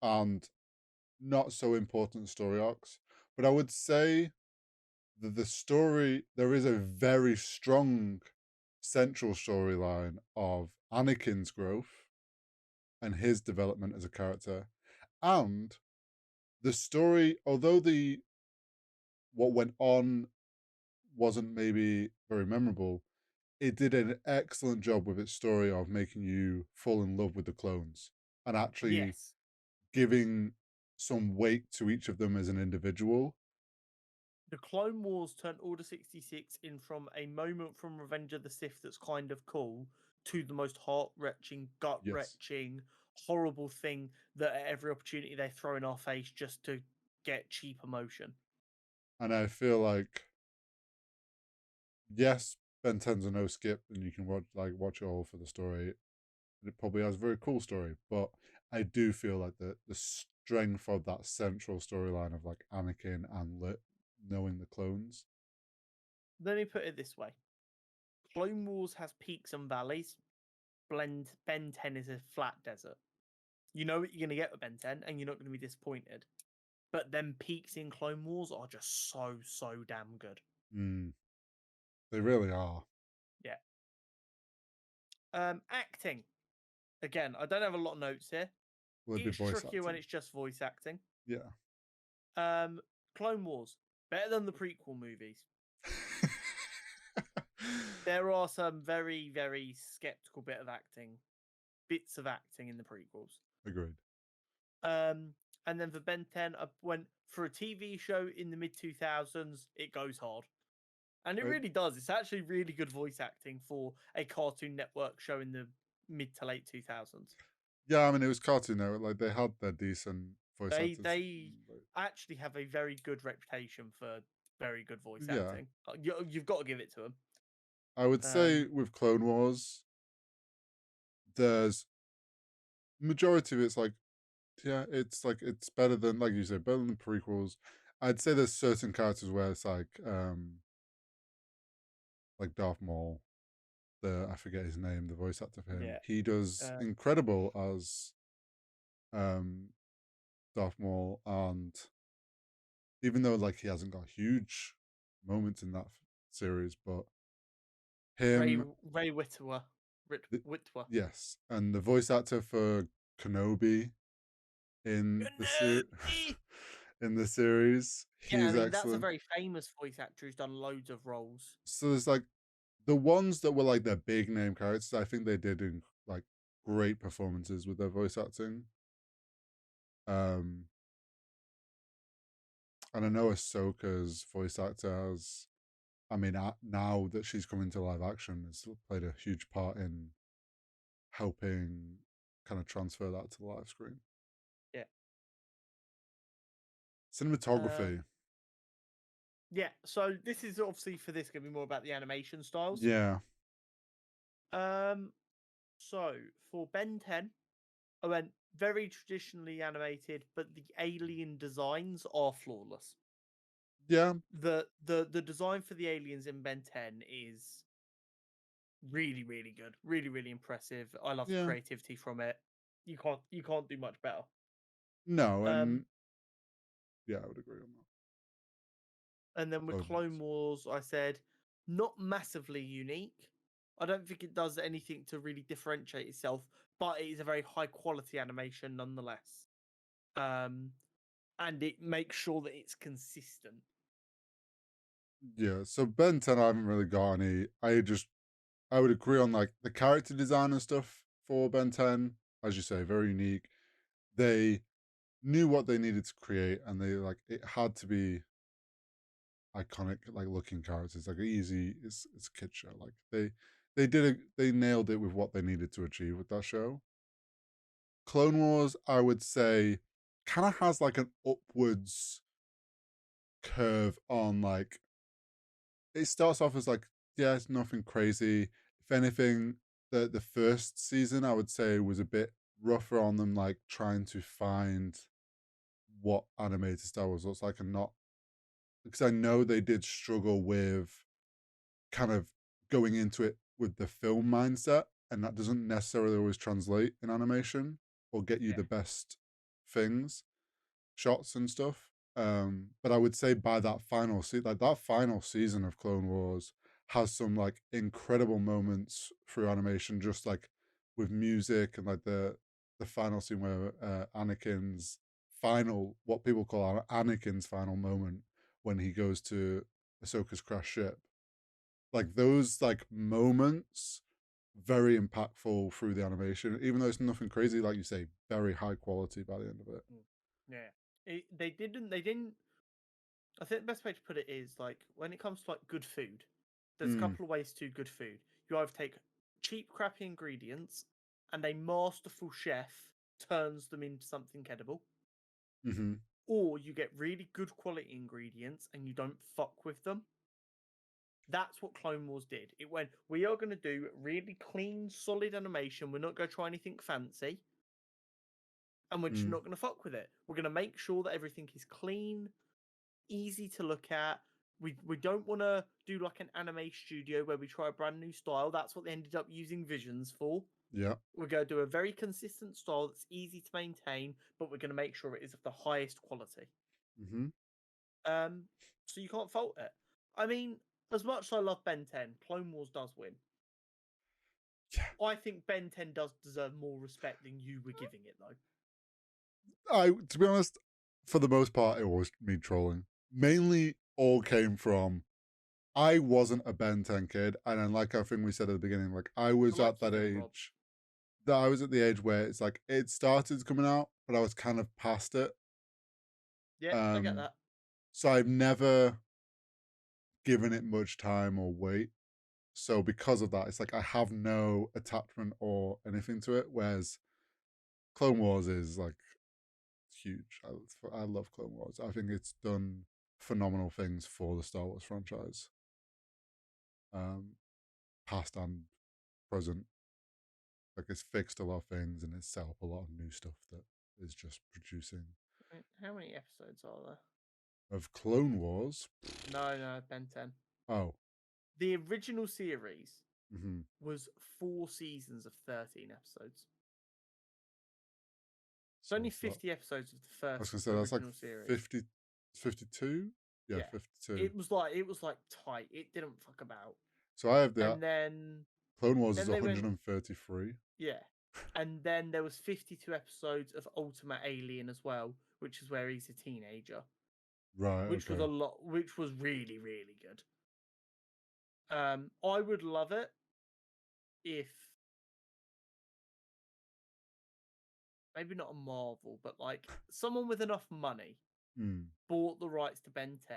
and not so important story arcs. But I would say that there is a very strong central storyline of Anakin's growth and his development as a character. And the story, although what went on wasn't maybe very memorable, it did an excellent job with its story of making you fall in love with the clones and actually giving some weight to each of them as an individual. The Clone Wars turned Order 66 in from a moment from Revenge of the Sith that's kind of cool to the most heart-wrenching, gut-wrenching, horrible thing that at every opportunity they throw in our face just to get cheap emotion. And I feel like, yes, Ben 10's a no skip, and you can watch it all for the story. It probably has a very cool story, but I do feel like the strength of that central storyline of like Anakin and knowing the clones. Let me put it this way: Clone Wars has peaks and valleys. Ben 10 is a flat desert. You know what you're going to get with Ben 10, and you're not going to be disappointed. But then peaks in Clone Wars are just so damn good. They really are. Yeah. Acting. Again, I don't have a lot of notes here. It's trickier when it's just voice acting. Yeah. Clone Wars, better than the prequel movies. There are some very, very skeptical bits of acting in the prequels. Agreed. And then for Ben 10, I went for a TV show in the mid-2000s, it goes hard. And it really does. It's actually really good voice acting for a Cartoon Network show in the mid to late 2000s. Yeah, I mean, it was Cartoon Network. Like, they had their decent voice actors. They actually have a very good reputation for very good voice acting. You've got to give it to them. I would say with Clone Wars, there's majority of it's like, yeah, it's like it's better than, like you said, better than the prequels. I'd say there's certain characters where it's like Darth Maul, I forget his name, the voice actor for him. Yeah. He does incredible as Darth Maul, and even though like he hasn't got huge moments in that series, but him Ray Whitwer. Yes, and the voice actor for Kenobi in the series, he's excellent. That's a very famous voice actor who's done loads of roles. So there's like the ones that were like their big name characters. I think they did like great performances with their voice acting. And I know Ahsoka's voice actor has, I mean, now that she's come into live action, has played a huge part in helping kind of transfer that to the live screen. Yeah. Cinematography. Yeah. So this is obviously for this going to be more about the animation styles. Yeah. Um. So for Ben 10, I went very traditionally animated, but the alien designs are flawless. Yeah. The design for the aliens in Ben 10 is really really good, really impressive. I love the Yeah. creativity from it. You can't do much better. No, Um, and yeah, I would agree on that. and then with Clone Clone Wars. Wars, I said not massively unique. I don't think it does anything to really differentiate itself, but it is a very high quality animation nonetheless. Um, and it makes sure that it's consistent. Yeah, so Ben 10, I haven't really got any. I would agree on like the character design and stuff for Ben 10. As you say, very unique. They knew what they needed to create, and they like it had to be iconic, like looking characters. Like easy, it's a kid show. Like they nailed it with what they needed to achieve with that show. Clone Wars, I would say, kind of has like an upwards curve on like it starts off as like, yeah, it's nothing crazy. If anything, the first season I would say was a bit rougher on them, like trying to find what animated Star Wars looks like, and not because I know they did struggle with kind of going into it with the film mindset, and that doesn't necessarily always translate in animation or get you Yeah, the best things, shots and stuff. But I would say by that that final season of Clone Wars has some like incredible moments through animation, just like with music and like the final scene where Anakin's final, what people call Anakin's final moment when he goes to Ahsoka's crash ship. Like those like moments, very impactful through the animation, even though it's nothing crazy, like you say, very high quality by the end of it. yeah. They didn't. They didn't. I think the best way to put it is like when it comes to like good food, there's a Mm, couple of ways to good food. You either take cheap, crappy ingredients, and a masterful chef turns them into something edible, hmm or you get really good quality ingredients and you don't fuck with them. That's what Clone Wars did. It went, we are going to do really clean, solid animation. We're not going to try anything fancy, and we're just mm, not going to fuck with it. We're going to make sure that everything is clean, easy to look at. We don't want to do like an anime studio where we try a brand new style. That's what they ended up using Visions for. yeah. We're going to do a very consistent style that's easy to maintain, but we're going to make sure it is of the highest quality. hmm Um, so you can't fault it. I mean, as much as I love Ben 10, Clone Wars does win. Yeah. I think Ben 10 does deserve more respect than you were giving it, though. To be honest, for the most part, it was me trolling. Mainly, all came from I wasn't a Ben 10 kid, and then like I think we said at the beginning, like I I was like at you that then, Rob. age. That I was at the age where it's like it started coming out, but I was kind of past it. Yeah, I get Um, that. so I've never given it much time or weight. So because of that, it's like I have no attachment or anything to it. Whereas Clone Wars is like huge. I love Clone Wars. I think it's done phenomenal things for the Star Wars franchise, um, past and present. Like it's fixed a lot of things and it's set up a lot of new stuff that is just producing. How many episodes are there? Of Clone Wars, No, no, Ben 10. oh, The original series mm-hmm. was 4 seasons of 13 episodes. It's So only what's that? 50 episodes of the I was first gonna say that's like original series. 50, 52. Yeah, Yeah. 52. It was like tight. It didn't fuck about. So I have the And then Clone Wars is then they went 133. yeah. And then there was 52 episodes of Ultimate Alien as well, which is where he's a teenager, Right, which was a okay. lot which was really really good. I would love it if maybe not a Marvel, but like someone with enough money bought the rights to Ben 10,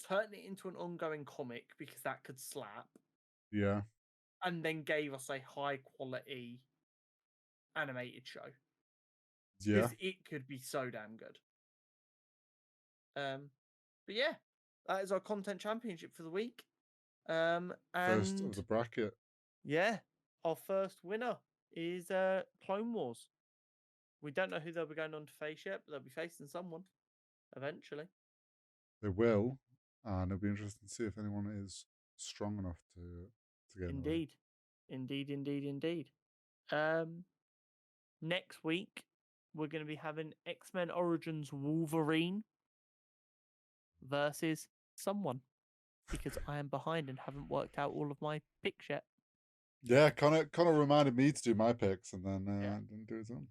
turned it into an ongoing comic because that could slap, Yeah. and then gave us a high quality animated show. Yeah. Because it could be so damn good. But yeah, that is our content championship for the week. And First of the bracket. Yeah, our first winner is Clone Wars. We don't know who they'll be going on to face yet, but they'll be facing someone eventually. They will, and it'll be interesting to see if anyone is strong enough to get in the ring. Indeed. Next week we're going to be having X-Men Origins Wolverine versus someone, because I am behind and haven't worked out all of my picks yet. Yeah, Connor reminded me to do my picks, and then didn't do his own.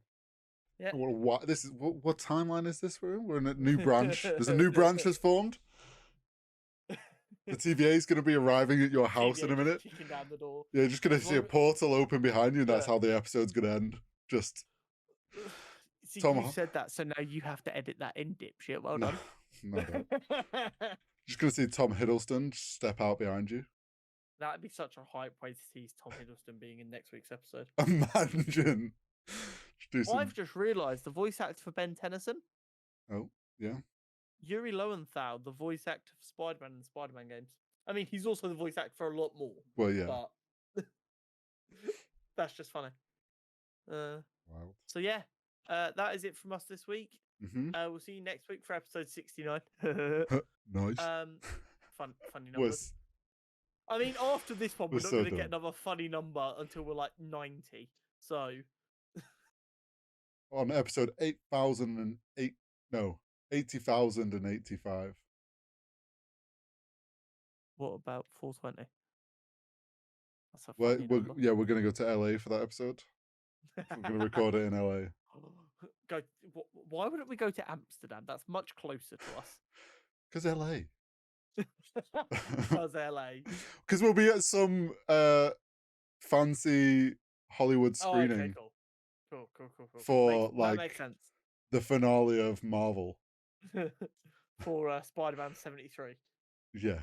Yeah. What this is? What timeline is this? We're in a new branch. There's a new branch that's formed. The TVA is going to be arriving at your house in a minute. Kicking down the door. Yeah, you're just going to see a portal open behind you, and that's how the episode's going to end. Just. See, you said that, so now you have to edit that in, dipshit. Well done. No, don't. Just going to see Tom Hiddleston step out behind you. That'd be such a hype way to see Tom Hiddleston being in next week's episode. Imagine. I've just realised the voice actor for Ben Tennyson. Oh, yeah. Yuri Lowenthal, the voice actor for Spider-Man and Spider-Man games. I mean, he's also the voice actor for a lot more. Well, yeah. But that's just funny. Wild. So yeah, that is it from us this week. We'll see you next week for episode 69. Nice. Funny numbers. I mean, after this one, we're not going to get another funny number until we're like 90. So on episode 80,008, no, 80,085. What about 420? That's a funny number. Yeah, we're going to go to LA for that episode. We're going to record it in LA. Why wouldn't we go to Amsterdam? That's much closer to us. Because LA. Because LA. Because we'll be at some fancy Hollywood screening. Oh, okay, cool. For that makes sense. The finale of Marvel. For Spider-Man 73. Yeah.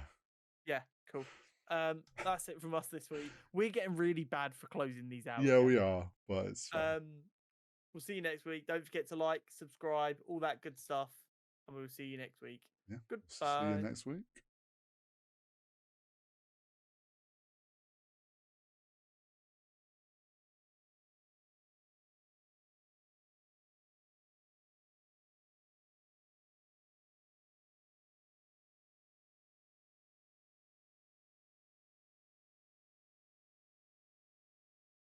Yeah, cool. That's it from us this week. We're getting really bad for closing these out. Yeah, we are, but it's fine. We'll see you next week. Don't forget to like, subscribe, all that good stuff, and we'll see you next week. Yeah. Goodbye. See you next week.